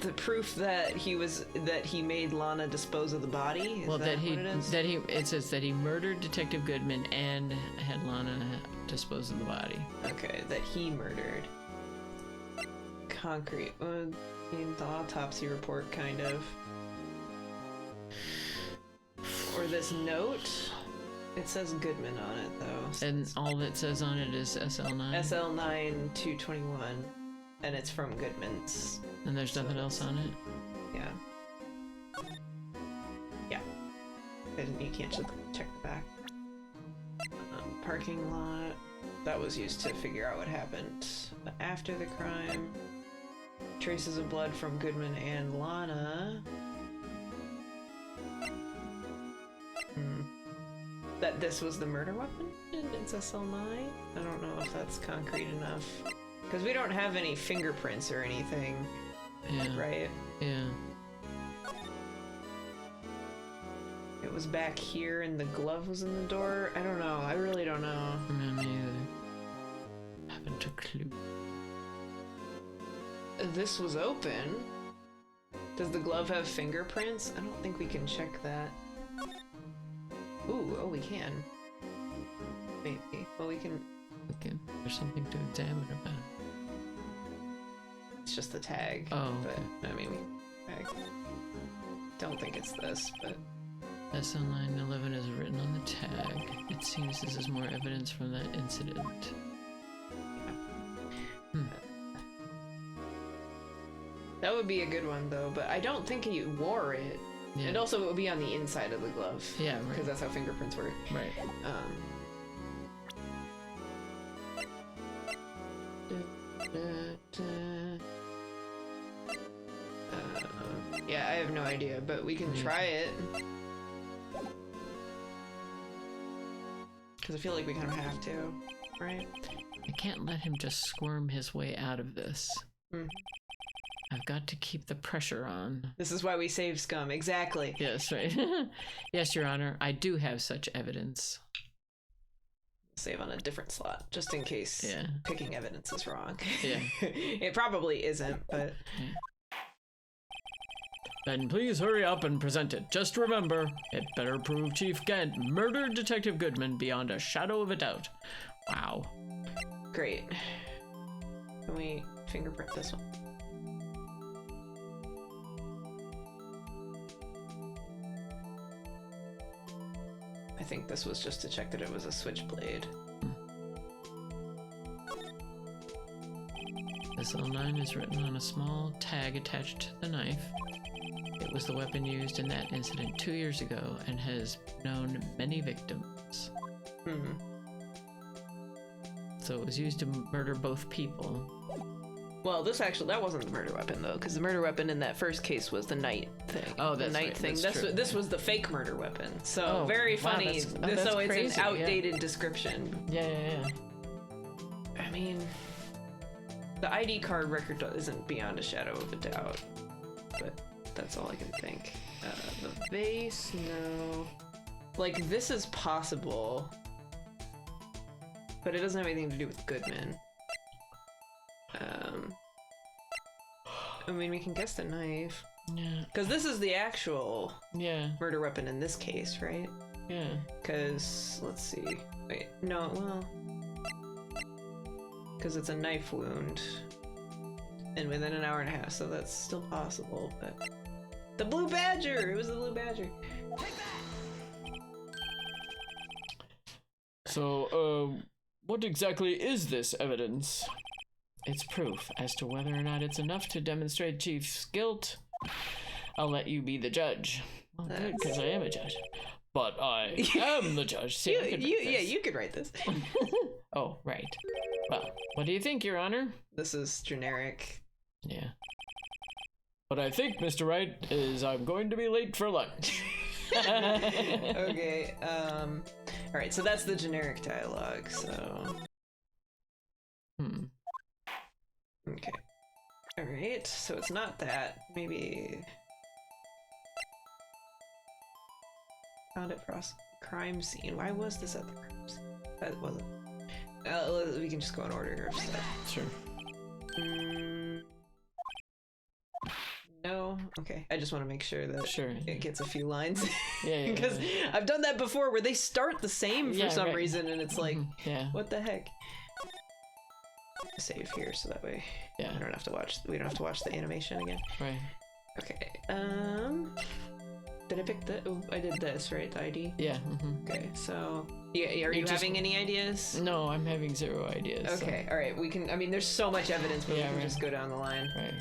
The proof that he made Lana dispose of the body? Is that what it is? it says that he murdered Detective Goodman and had Lana dispose of the body. Okay, that he murdered. Concrete. I mean, the autopsy report, kind of. Or this note. It says Goodman on it, though. So And all that says on it is SL9. SL9 221. And it's from Goodman's. And there's nothing else on it? Yeah. Yeah. And you can't just check the back. Parking lot. That was used to figure out what happened after the crime. Traces of blood from Goodman and Lana. That this was the murder weapon? And it's SL9? I don't know if that's concrete enough. Because we don't have any fingerprints or anything, Yeah. right? Yeah. It was back here and the glove was in the door? I don't know. I really don't know. Me either. Haven't a clue. This was open. Does the glove have fingerprints? I don't think we can check that. Ooh, oh, we can. Maybe. Well, we can. Okay. There's something to examine about. It's just the tag. Oh, okay. But, I mean, tag. Don't think it's this, but. SL911 is written on the tag. It seems this is more evidence from that incident. That would be a good one, though, but I don't think he wore it. Yeah. And also, it would be on the inside of the glove. Yeah, right. Because that's how fingerprints work. Right. Yeah, I have no idea, but we can try it. Because I feel like we kind of have to, right? I can't let him just squirm his way out of this. I've got to keep the pressure on. This is why we save scum, exactly. Yes, right. Yes, Your Honor, I do have such evidence. Save on a different slot, just in case picking evidence is wrong. Yeah. It probably isn't, but... Then please hurry up and present it. Just remember, it better prove Chief Gant murdered Detective Goodman beyond a shadow of a doubt. Wow. Great. Can we fingerprint this one? I think this was just to check that it was a switchblade. SL9 is written on a small tag attached to the knife. It was the weapon used in that incident 2 years ago and has known many victims. So it was used to murder both people. Well, that wasn't the murder weapon, though, because the murder weapon in that first case was the knight thing. Oh, that's the knight right, thing. that's true. This was the fake murder weapon. So Oh, very wow, funny. that's So it's crazy, an outdated description. Yeah. I mean, the ID card record isn't beyond a shadow of a doubt, but that's all I can think. The vase, no. Like, this is possible, but it doesn't have anything to do with Goodman. I mean, we can guess the knife. Yeah. Because this is the actual Yeah. murder weapon in this case, right? Yeah. Because, let's see. Wait, no, well... Because it's a knife wound. And within an hour and a half, so that's still possible, but... The Blue Badger! It was the Blue Badger! So, what exactly is this evidence? It's proof. As to whether or not it's enough to demonstrate Chief's guilt, I'll let you be the judge. Well, good, because I am a judge. But I am the judge. See, I could write this. you could write this. Oh, right. Well, what do you think, Your Honor? This is generic. Yeah. What I think, Mr. Wright, is I'm going to be late for lunch. Okay. All right. So that's the generic dialogue. So. Okay. All right. So it's not that. Maybe. Found it crime scene. Why was this at the crime scene? That wasn't. We can just go in order of stuff. Sure. No. Okay. I just want to make sure that Sure. it gets a few lines. Yeah. Because I've done that before where they start the same for some right. reason, and it's like, Yeah. what the heck? Save here so that way Yeah. we don't have to watch the animation again. Right. Okay. Did I pick the? Oh, I did this right. The ID. Yeah. Okay. So yeah, are you having any ideas? No, I'm having zero ideas. Okay. All right. We can. I mean, there's so much evidence, but we can just go down the line. Right.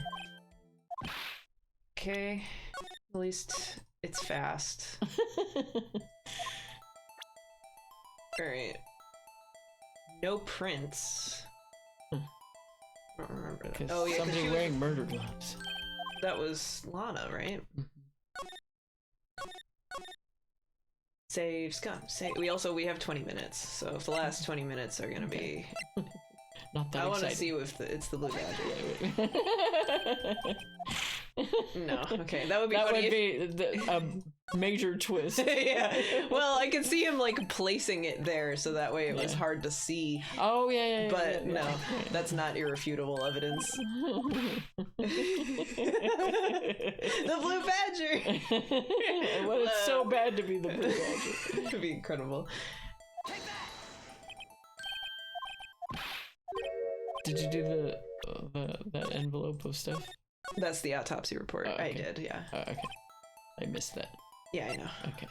Okay. At least it's fast. All right. No prints. I don't remember that. Because Oh yeah, 'cause somebody she was- wearing murder gloves. that was Lana, right? Save scum. Save. We have 20 minutes, so if the last 20 minutes are gonna be, Not that I want to exciting. see if it's the blue badger. No, okay, that would be That funny. would be a major twist. Yeah. Well, I could see him like placing it there, so that way it was hard to see. Oh yeah. But no, that's not irrefutable evidence. The blue badger. Well, it's so bad to be the blue badger. It would be incredible. Did you do that envelope of stuff? That's the autopsy report. Oh, okay. I did, yeah. Oh, okay. I missed that. Yeah, I know. Okay.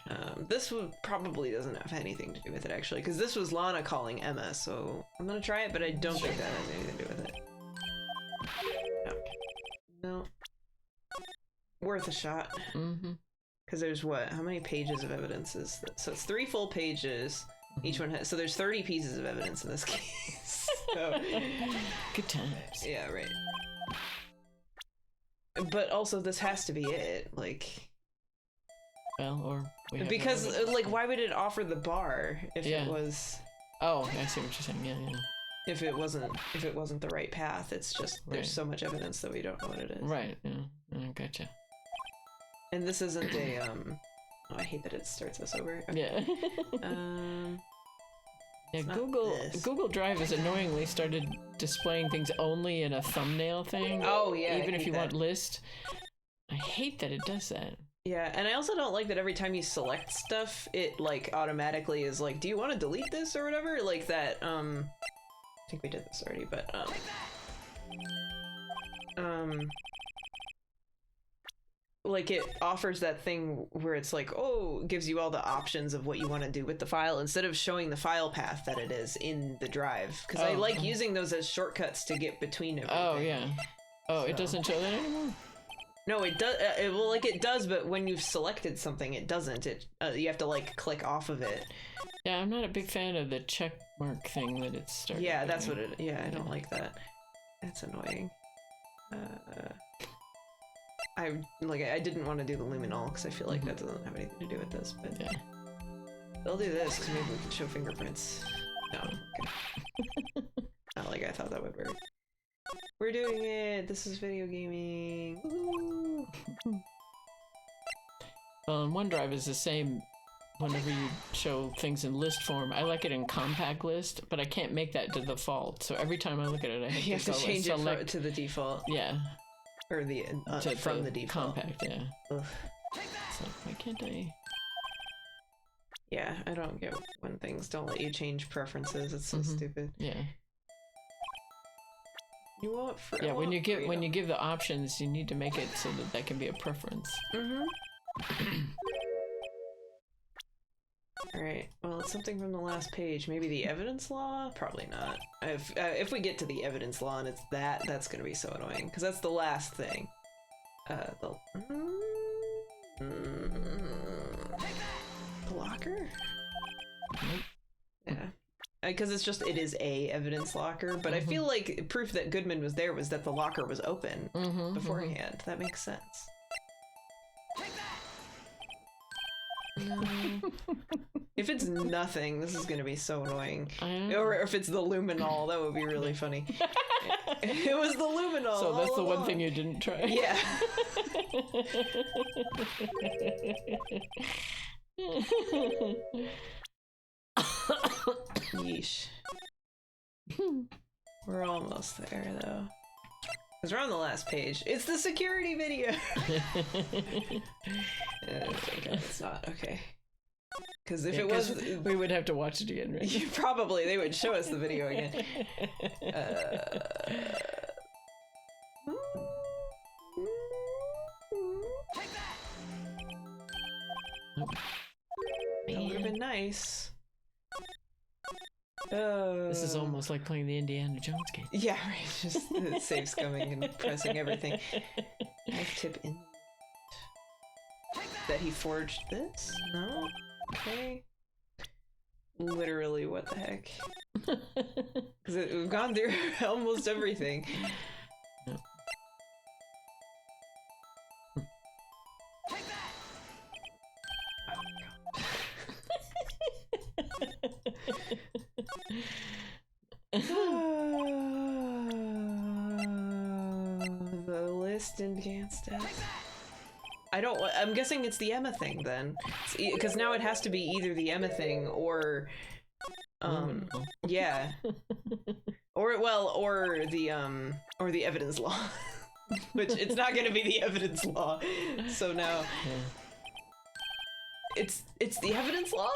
This one probably doesn't have anything to do with it, actually, because this was Lana calling Emma, so I'm gonna try it, but I don't think that has anything to do with it. No. Worth a shot. Because there's what? How many pages of evidence is this? So it's 3 full pages. Each one has... So there's 30 pieces of evidence in this case. So, Good times. yeah, right. But also, this has to be it. Like... Well, or... we have Because, no evidence. like, why would it offer the bar if Yeah. it was... Oh, I see what you're saying. Yeah. If it wasn't the right path? It's just, there's Right. so much evidence that we don't know what it is. Right. Yeah. Gotcha. And this isn't a, oh, I hate that it starts us over. Okay. Yeah. Yeah, not this. Google Drive has annoyingly started displaying things only in a thumbnail thing. Oh, yeah, I Even if hate you that. want list. I hate that it does that. Yeah, and I also don't like that every time you select stuff, it, like, automatically is like, do you want to delete this or whatever? Like that, I think we did this already, but, like, it offers that thing where it's like, oh, gives you all the options of what you want to do with the file instead of showing the file path that it is in the drive. Because I like using those as shortcuts to get between everything. Oh, yeah. Oh, it So- doesn't show that anymore? No, it does. Well, like it does, but when you've selected something, it doesn't. It you have to like click off of it. Yeah, I'm not a big fan of the check mark thing that it's started. Yeah, that's what doing. it. Yeah, I don't like that. That's annoying. I didn't want to do the luminol because I feel like that doesn't have anything to do with this. But Yeah. they'll do this because maybe we can show fingerprints. No, okay. Not like I thought that would work. We're doing it. This is video gaming. Woo. Well, and OneDrive is the same whenever you show things in list form. I like it in compact list, but I can't make that to default. So every time I look at it, I have You have to go change select. it to the default Yeah, or the to from the default. compact. Yeah. Ugh. So why can't I? Yeah, I don't get when things don't let you change preferences. It's so stupid. Yeah. You want Yeah. When you give the options, you need to make it so that can be a preference. All right. Well, it's something from the last page. Maybe the evidence law? Probably not. If we get to the evidence law and it's that's gonna be so annoying because that's the last thing. The locker? Nope. Yeah. Because it is a evidence locker, but I feel like proof that Goodman was there was that the locker was open beforehand. That makes sense. If it's nothing, this is gonna be so annoying. Or if it's the luminol, that would be really funny. It was the luminol. So that's all the one along. thing you didn't try. Yeah. Yeesh. We're almost there, though. Because we're on the last page. It's the security video! Okay, it's not. Okay. Because if it was... we would have to watch it again, right? Probably. They would show us the video again. That would have been nice. This is almost like playing the Indiana Jones game. Yeah, right. Just the saves coming and pressing everything. Knife tip in. That he forged this? No? Okay. Literally, what the heck? Because we've gone through almost everything. The list in Ganstead. I'm guessing it's the Emma thing then. Because now it has to be either the Emma thing or yeah. or the evidence law. Which it's not gonna be the evidence law. So now it's the evidence law?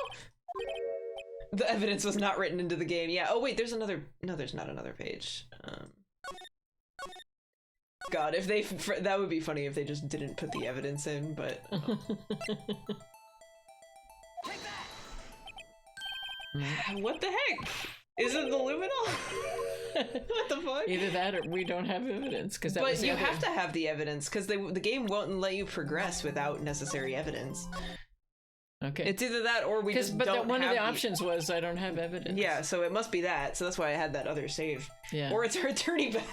The evidence was not written into the game. Yeah. Oh wait, there's another. No, there's not another page. God, if they that would be funny if they just didn't put the evidence in, but. What the heck? Is it the luminol? What the fuck? Either that or we don't have evidence, because that But was the you other... have to have the evidence because the game won't let you progress without necessary evidence. Okay. It's either that or we just But don't one of have the options was I don't have evidence. Yeah, so it must be that. So that's why I had that other save. Yeah. Or it's her attorney badge.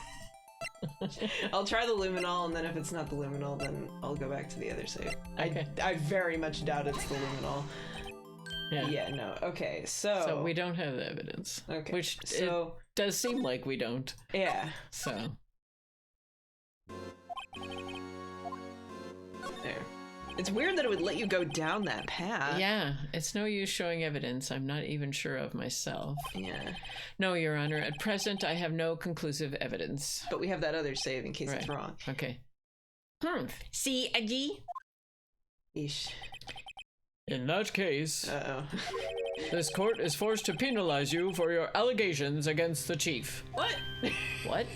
I'll try the luminol, and then if it's not the luminol, then I'll go back to the other save. Okay. I very much doubt it's the luminol. Yeah, no. Okay, So we don't have the evidence. Okay. Which so it does seem like we don't. yeah. So There. It's weird that it would let you go down that path. yeah, it's no use showing evidence I'm not even sure of myself. Yeah. No, Your Honor, at present I have no conclusive evidence. But we have that other save in case it's Right. wrong. Okay. See, Edgy? Eesh. In that case, Uh-oh. this court is forced to penalize you for your allegations against the chief. What? What?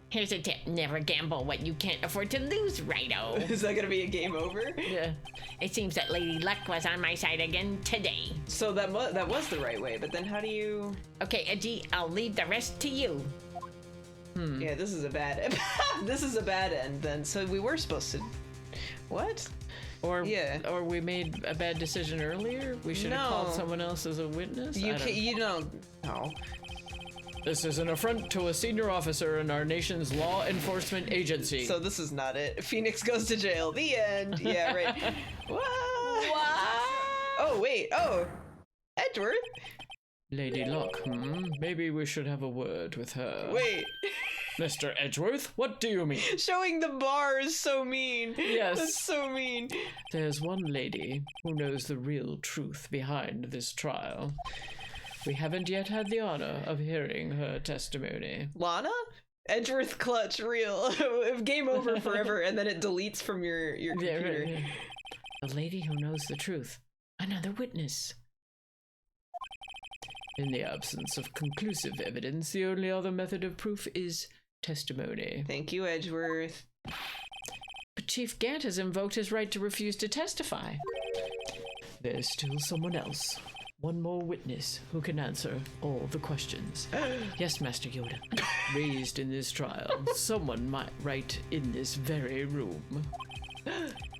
Here's a tip. Never gamble what you can't afford to lose, righto. Is that gonna be a game over? Yeah. It seems that Lady Luck was on my side again today. So that was the right way, but then how do you... Okay, Edgy, I'll leave the rest to you. Yeah, this is a bad this is a bad end then. So we were supposed to... What? Or Yeah. or we made a bad decision earlier? We should have called No. someone else as a witness? You don't... No. This is an affront to a senior officer in our nation's law enforcement agency. So this is not it. Phoenix goes to jail. The end. Yeah, right. What? Oh, wait. Oh. Edward? Lady Locke, maybe we should have a word with her. Wait. Mr. Edgeworth, what do you mean? Showing the bar is so mean. Yes. That's so mean. There's one lady who knows the real truth behind this trial. We haven't yet had the honor of hearing her testimony. Lana? Edgeworth clutch real. Game over forever, and then it deletes from your computer. Yeah, right. A lady who knows the truth. Another witness. In the absence of conclusive evidence, the only other method of proof is testimony. Thank you, Edgeworth. But Chief Gant has invoked his right to refuse to testify. There's still someone else. One more witness who can answer all the questions. Yes, Master Yoda. Raised in this trial, someone might right in this very room.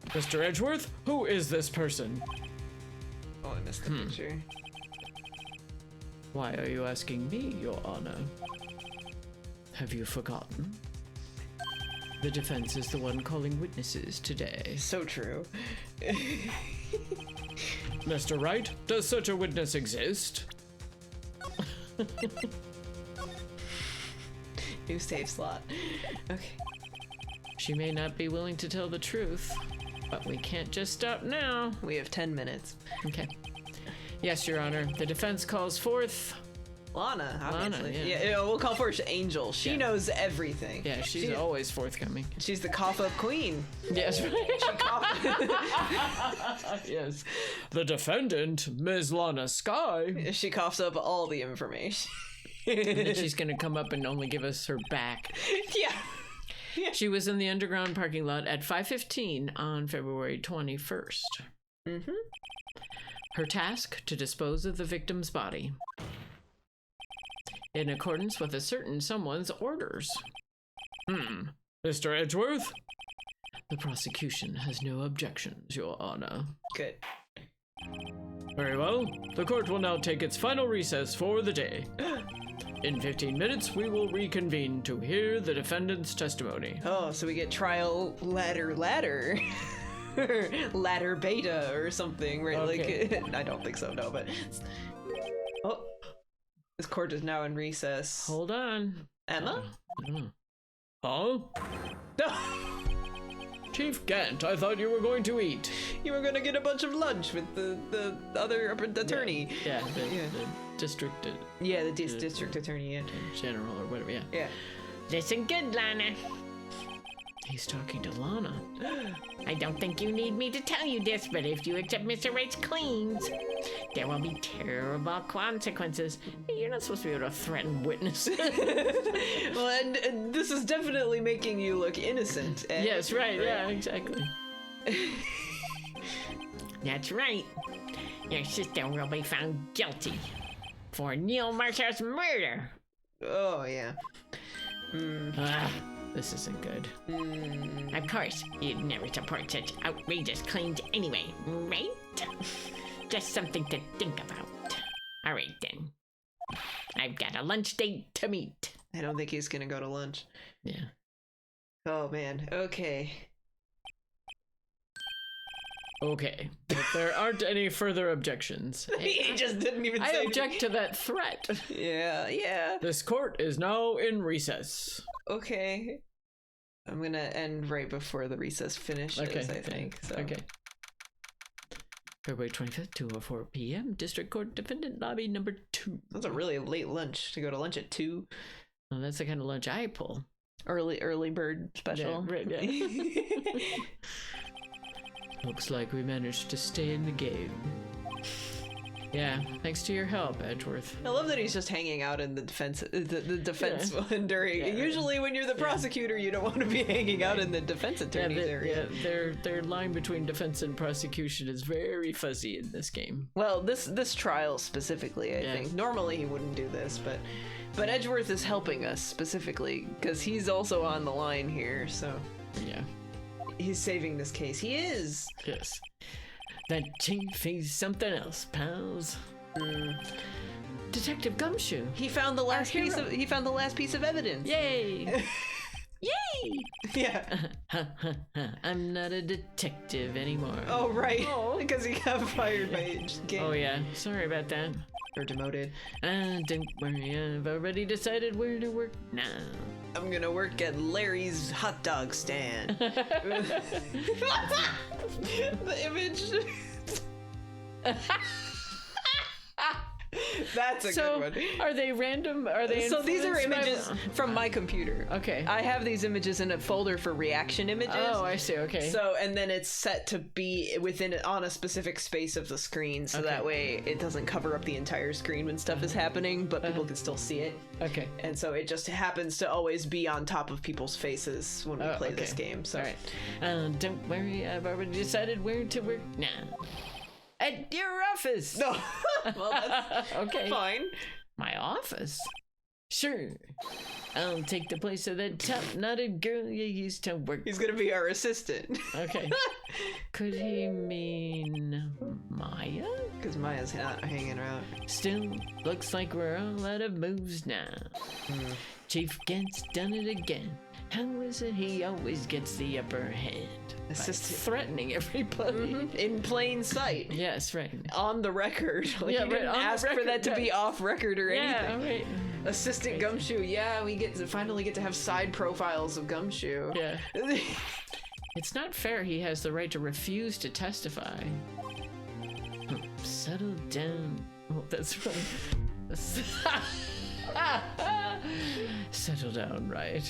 Mr. Edgeworth, who is this person? Oh, I missed the picture. Why are you asking me, Your Honor? Have you forgotten? The defense is the one calling witnesses today. So true. Mr. Wright, does such a witness exist? New save slot. Okay. She may not be willing to tell the truth, but we can't just stop now. We have 10 minutes. Okay. Yes, Your Honor. The defense calls forth... Lana, obviously. yeah. Yeah, we'll call for Angel. She Yeah. knows everything. Yeah, she's always forthcoming. She's the cough-up queen. Yes, yes. The defendant, Ms. Lana Sky. She coughs up all the information. And she's gonna come up and only give us her back. Yeah. She was in the underground parking lot at 5:15 on February 21st. Mm-hmm. Her task, to dispose of the victim's body. In accordance with a certain someone's orders. Mr. Edgeworth? The prosecution has no objections, Your Honor. Good. Very well. The court will now take its final recess for the day. In 15 minutes, we will reconvene to hear the defendant's testimony. Oh, so we get trial ladder. Ladder beta or something, right? Okay. Like, I don't think so, no, but... Oh. This court is now in recess. Hold on. Emma? Huh? No! Chief Gant, I thought you were going to eat. You were gonna get a bunch of lunch with the other attorney. Yeah, the district Yeah, the district attorney, yeah. general or whatever, yeah. Yeah. Listen good, Lana. He's talking to Lana. I don't think you need me to tell you this, but if you accept Mr. Wright's claims, there will be terrible consequences. You're not supposed to be able to threaten witnesses. Well, and this is definitely making you look innocent. Eh? Yes, right, yeah, exactly. That's right. Your sister will be found guilty for Neil Mercer's murder. Oh, yeah. This isn't good. Of course, you'd never support such outrageous claims anyway, right? Just something to think about. All right, then. I've got a lunch date to meet. I don't think he's gonna go to lunch. Yeah. Oh, man. Okay. Okay. If there aren't any further objections, He just didn't even I say object to that threat. Yeah. This court is now in recess. Okay. I'm gonna end right before the recess finishes, Okay, I think. So. Okay. February 25th, 2:04 p.m. District Court Defendant Lobby number 2. That's a really late lunch to go to lunch at 2. Well, that's the kind of lunch I pull. Early bird special. Yeah, right, yeah. Looks like we managed to stay in the game. Yeah, thanks to your help, Edgeworth. I love that he's just hanging out in the defense one during. Yeah. Usually, when you're the prosecutor, you don't want to be hanging out in the defense attorney's area. Their line between defense and prosecution is very fuzzy in this game. Well, this trial specifically, I think. Normally, he wouldn't do this, but Edgeworth is helping us specifically because he's also on the line here. So Yeah. he's saving this case. He is. Yes. That chief is something else, pals. Detective Gumshoe. He found the last piece hero. of evidence. Yay! Yay! Yeah. I'm not a detective anymore. Oh right. Because he got fired by game. Oh yeah. Sorry about that. Or demoted. Don't worry, I've already decided where to work now. I'm gonna work at Larry's hot dog stand. The image. That's a good one. Are they random? Are they? So these are influenced images by- from my computer. Okay. I have these images in a folder for reaction images. Oh, I see. Okay. So, and then it's set to be on a specific space of the screen, so that way it doesn't cover up the entire screen when stuff is happening, but people can still see it. Okay. And so it just happens to always be on top of people's faces when we play this game. So, all right. Don't worry, I've already decided where to work now. At your office. no, well that's Okay. fine. My office? Sure. I'll take the place of that top-knotted girl you used to work. He's gonna be our assistant. Okay. Could he mean Maya? Because Maya's not hanging around. Still, looks like we're all out of moves now. Chief Gant's done it again. How is it he always gets the upper hand? By Assistant. threatening everybody. In plain sight. Yes, right. On the record. Like, Yeah, you right, didn't on the ask for record, that to yeah. be off record or Yeah, anything. right. Assistant Gumshoe, yeah, we finally get to have side profiles of Gumshoe. Yeah. It's not fair he has the right to refuse to testify. Settle down. Oh, that's fun. Settle down, right?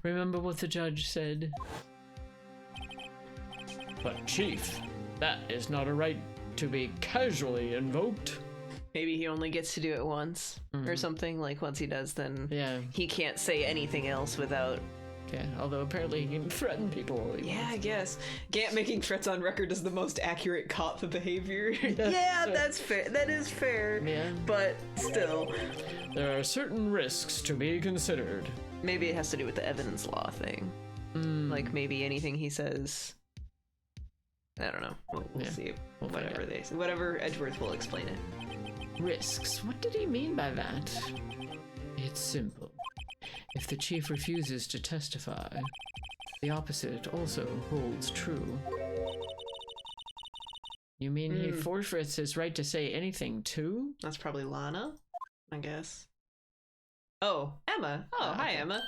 Remember what the judge said? But, Chief, that is not a right to be casually invoked. Maybe he only gets to do it once or something. Like, once he does, then Yeah, he can't say anything else without... yeah. Although apparently he can threaten people all he Yeah, wants. I guess. Gant making threats on record is the most accurate cop behavior. Yeah, Yeah, that's fair. That is fair. Yeah. But still, There are certain risks to be considered. maybe it has to do with the evidence law thing. Like, maybe anything he says... I don't know. We'll Yeah, see. we'll find Whatever out. they say. Whatever Edgeworth will explain it. Risks. What did he mean by that? It's simple. If the chief refuses to testify, the opposite also holds true. You mean he forfeits his right to say anything too? That's probably Lana, I guess. Oh, Emma. Oh, hi, okay. Emma.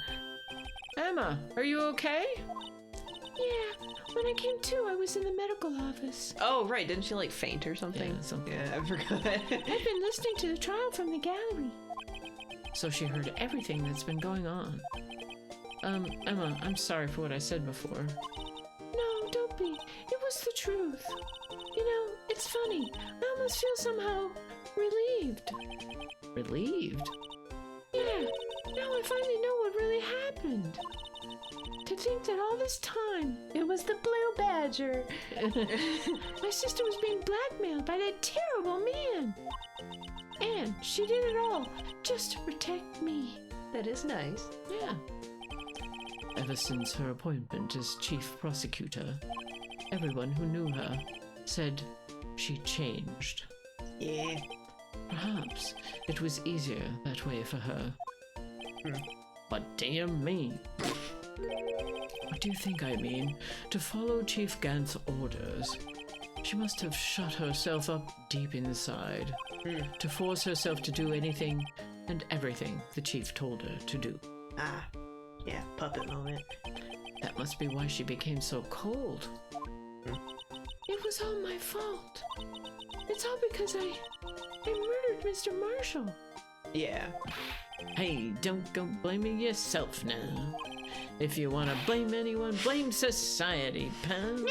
Emma, are you okay? Yeah, when I came to, I was in the medical office. Oh, right. Didn't she, like, faint or something? Yeah, something. Yeah, I forgot. I've been listening to the trial from the gallery. So she heard everything that's been going on. Emma, I'm sorry for what I said before. No, don't be. It was the truth. You know, it's funny. I almost feel somehow relieved. Relieved? Yeah, now I finally know what really happened. To think that all this time it was the Blue Badger. My sister was being blackmailed by that terrible man. And she did it all just to protect me. That is nice. Yeah. Ever since her appointment as chief prosecutor, everyone who knew her said she changed. Yeah. Perhaps it was easier that way for her. But damn me. What do you think I mean? To follow Chief Gant's orders, she must have shut herself up deep inside to force herself to do anything and everything the chief told her to do. Ah. Yeah, puppet moment. That must be why she became so cold. It was all my fault. It's all because I murdered Mr. Marshall. Yeah. Hey, don't go blaming yourself now. If you want to blame anyone, blame society, pal.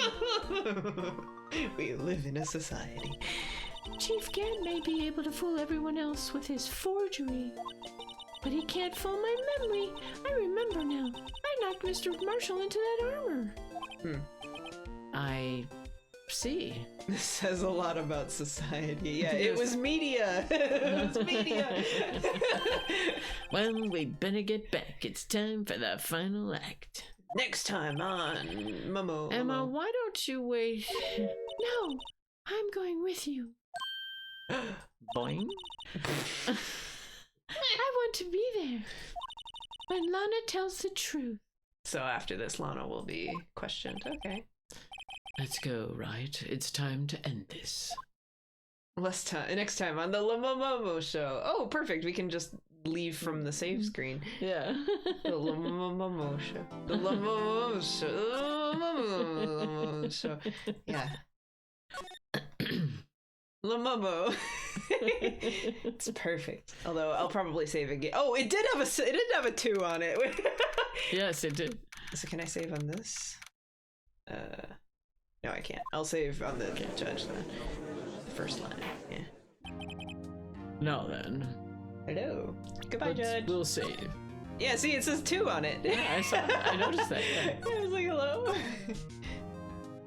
We live in a society. Chief Gant may be able to fool everyone else with his forgery, but he can't fool my memory. I remember now. I knocked Mr. Marshall into that armor. I see. This says a lot about society. Yeah, it was media. It was media. Well, we better get back. It's time for the final act. Next time on Mummo. Emma, why don't you wait? No, I'm going with you. Boing. I want to be there when Lana tells the truth. So after this, Lana will be questioned. Okay. Let's go, right? It's time to end this. Next time on the Mummo show. Oh, perfect. We can just leave from the save screen. Yeah. The Mummo show. The Mummo show. The Mummo show. Yeah. Mummo. It's perfect. Although I'll probably save again. Oh, it did have a 2 on it. Yes, it did. So can I save on this? No, I can't. I'll save on the judge then. The first line. Yeah. Now then. Hello. Goodbye, judge. We'll save. Yeah, see, it says 2 on it. Yeah, I saw. I noticed that. Yeah. I was like, hello.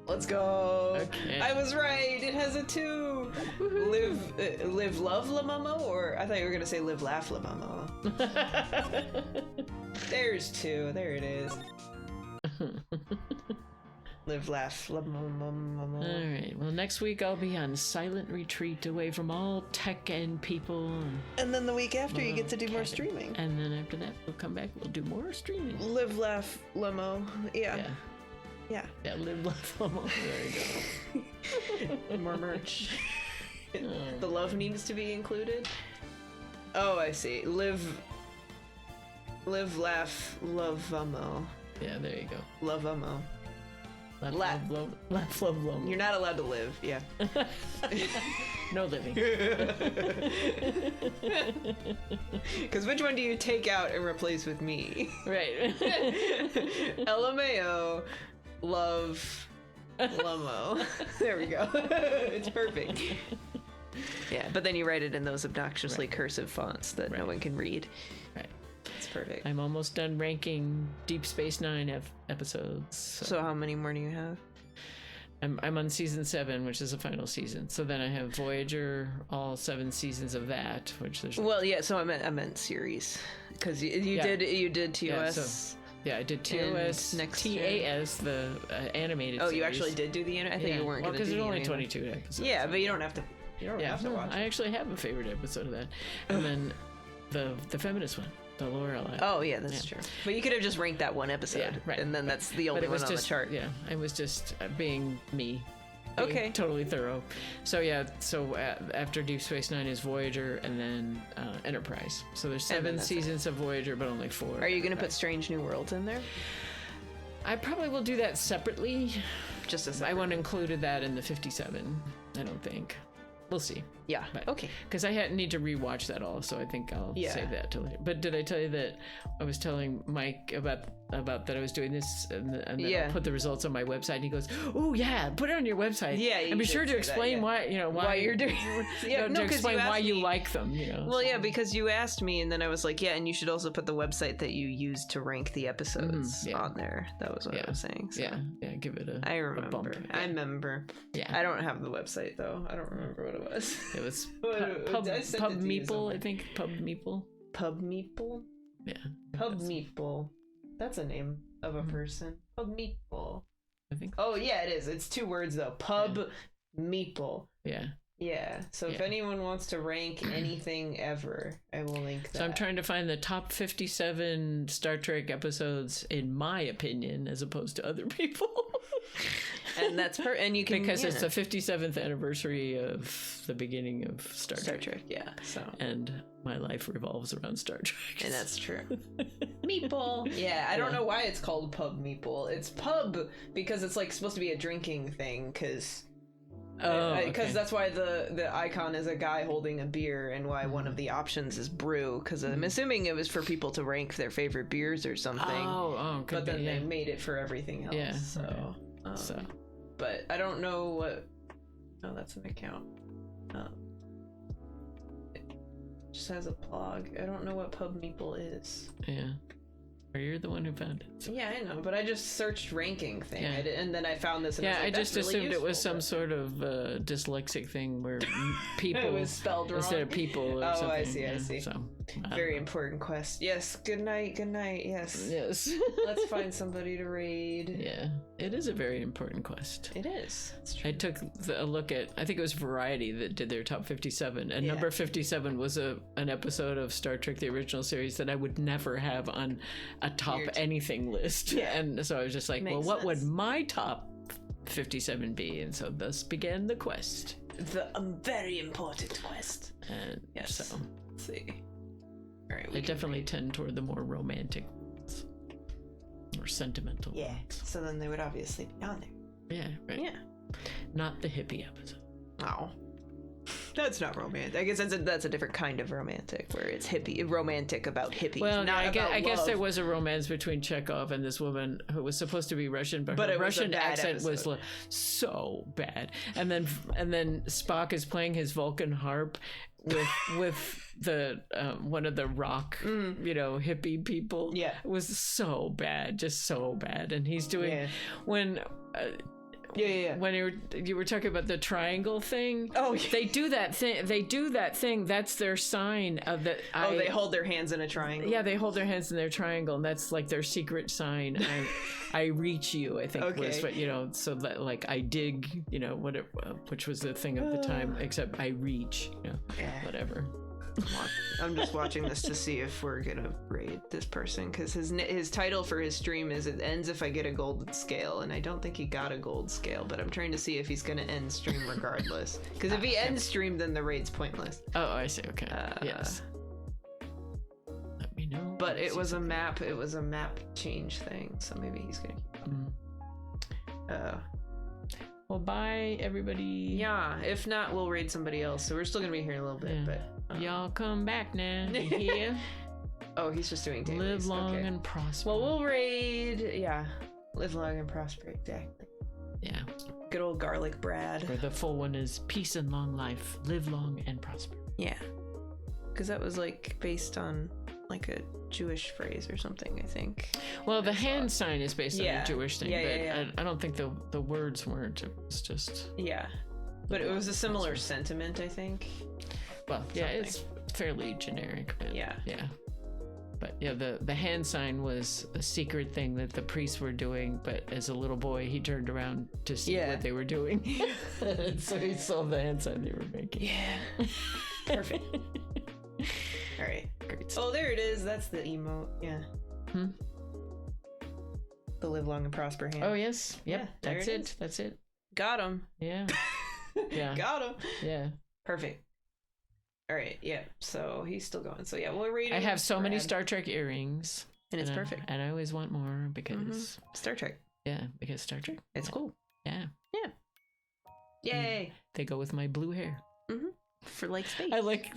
Let's go. Okay. I was right. It has a 2. Live, love, La Mummo? Or I thought you were gonna say live, laugh, La Mummo. There's 2. There it is. Live, laugh, love, All right. Well, next week I'll be on silent retreat away from all tech and people. And then the week after, you get to do more cabin. streaming. And then after that, we'll come back. We'll do more streaming. Live, laugh, limo. Yeah. Yeah. Yeah. Live, laugh, limo. There you go. More merch. The love needs to be included. Oh, I see. Live, laugh, love, amo. Yeah. There you go. Love, amo. Laugh, Laugh. love, love. You're not allowed to live. Yeah. No living. Because which one do you take out and replace with me? Right. LMAO, love, Lomo. There we go. It's perfect. Yeah, but then you write it in those obnoxiously cursive fonts that no one can read. Right. It's perfect. I'm almost done ranking Deep Space Nine episodes. So how many more do you have? I'm on season 7, which is the final season. So then I have Voyager, all 7 seasons of that, which there's. Well, yeah. So I meant series, because you did TOS. Yeah, I did TOS, next TAS, the animated. Oh, series. you actually did do the I thought you weren't going to do because there's the only animated. 22 episodes. Yeah, but you don't have to. You don't have to watch. I actually have a favorite episode of that, and then the feminist one, the Lorelei. Oh yeah, that's true. But you could have just ranked that one episode, Yeah, right. and then that's the But only it was one on just the chart. Yeah, it was just being me. Being Okay. Totally thorough. So yeah, after Deep Space Nine is Voyager, and then Enterprise. So there's And then 7 that's seasons of Voyager, but only 4. Are you going to put Strange New Worlds in there? I probably will do that separately. Just a I second. won't included that in the 57. I don't think. We'll see. Yeah. But- Okay. Because I need to rewatch that all, so I think I'll Yeah. save that till later. But did I tell you that I was telling Mike about that I was doing this, and then Yeah. I'll put the results on my website, and he goes, "Oh yeah, put it on your website." Yeah, you and be should sure to say that, explain yeah. why you're doing. Yeah, to no, because explain you why asked you me. like them. You know. Well, yeah, because you asked me, and then I was like, yeah, and you should also put the website that you used to rank the episodes yeah. on there. That was what I was saying. So. yeah, give it a. I a remember. bump. I remember. Yeah. I don't have the website though. I don't remember what it was. It was What- I sent Pub it to you Meeple, somewhere. I think. Pub Meeple. Pub Meeple. Yeah. Pub Meeple. That's a name of a person. Pub Meeple. I think. Oh yeah, it is. It's 2 words though. Pub Meeple. Yeah. Yeah. So if Yeah. anyone wants to rank anything ever, I will link that. So I'm trying to find the top 57 Star Trek episodes, in my opinion, as opposed to other people. And that's and you can Because it's the 57th anniversary of the beginning of Star Trek. Yeah. So. And my life revolves around Star Trek. And that's true. Meeple. Yeah, I don't know why it's called Pub Meeple. It's pub because it's like supposed to be a drinking thing, because that's why the icon is a guy holding a beer, and why one of the options is brew, because I'm assuming it was for people to rank their favorite beers or something. Could But then be, they yeah. made it for everything else. Yeah, So. So, But I don't know what. Oh, that's an account. It just has a blog. I don't know what Pub Meeple is. yeah. Or you're the one who found it. So. Yeah, I know, but I just searched ranking thing, Yeah. and then I found this. And Yeah, I, was I like, just "That's really assumed it was useful," some sort of dyslexic thing where people It was spelled wrong. instead of people or Oh, something. I see, I yeah, see. So, I Very don't know. important quest. Yes. Good night. Good night. Yes. Yes. Let's find somebody to raid. Yeah, it is a very important quest. It is. It's true. I took a look at, I think it was Variety that did their top 57, and Yeah. number 57 was an episode of Star Trek, the original series, that I would never have on a top Weird. anything list. Yeah. And so I was just like, Makes well, what would sense. my top 57 be? And so thus began the quest. The very important quest. And Yes. so Let's see. All right. I definitely tend toward the more romantic ones, or sentimental Yeah. ones. So then they would obviously be on there. Yeah, right. Yeah. Not the hippie episode. Oh. That's not romantic. I guess that's a different kind of romantic, where it's romantic about hippies. Well, not yeah, about I guess love. there was a romance between Chekhov and this woman who was supposed to be Russian, but But her it was a Russian bad accent was episode. so bad. And then Spock is playing his Vulcan harp with the one of the rock, hippie people. Yeah. It was so bad, just so bad. And he's doing Yeah. when Yeah. When you were talking about the triangle thing. Oh, yeah. They do that thing. That's their sign of the. They hold their hands in a triangle. Yeah, they hold their hands in their triangle, and that's like their secret sign. I reach you, I think was, but so that like I dig, whatever, which was the thing of the time, except I reach, whatever. I'm just watching this to see if we're gonna raid this person, because his title for his stream is "It ends if I get a gold scale," and I don't think he got a gold scale, but I'm trying to see if he's gonna end stream regardless. Because if he ends stream, then the raid's pointless. Oh, I see. Okay. Yes. Let me know. But it was a map change thing, so maybe he's gonna. Well, bye everybody. Yeah. If not, we'll raid somebody else. So we're still gonna be here a little bit, but. Y'all come back now. Yeah. Oh, he's just doing dailies. Live long and prosper. Well, we'll raid. Yeah. Live long and prosper. Exactly. Yeah. Good old garlic Brad. Or the full one is peace and long life. Live long and prosper. Yeah. Because that was like based on like a Jewish phrase or something, I think. Well, the hand sign is based on a Jewish thing, yeah. I don't think the words weren't. It was just. Yeah. But it was a similar sentiment, I think. Well, yeah, it's fairly generic. But yeah. But yeah, the hand sign was a secret thing that the priests were doing, but as a little boy, he turned around to see what they were doing. So he saw the hand sign they were making. Yeah. Perfect. All right. Great. Oh, there it is. That's the emote. Yeah. The live long and prosper hand. Oh, yes. Yep. Yeah, that's it. That's it. Got him. Yeah. Yeah. Got him. Yeah. Perfect. All right, yeah. So he's still going. So yeah, we'll read. I have so many Star Trek earrings, and it's perfect. And I always want more because Star Trek. Yeah, because Star Trek. It's cool. Yeah. Yeah. Yay! They go with my blue hair. For like space. I like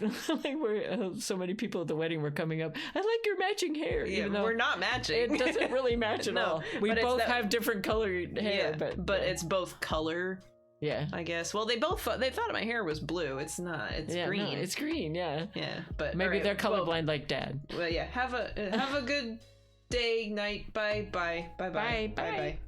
where so many people at the wedding were coming up. I like your matching hair. Yeah, even though we're not matching. It doesn't really match at all. We both have different colored hair, but it's both color. Yeah, I guess. Well, they thought my hair was blue. It's not. It's green. No, it's green. Yeah. Yeah, but maybe they're colorblind like Dad. Well, yeah. Have a good day, night. Bye. Bye.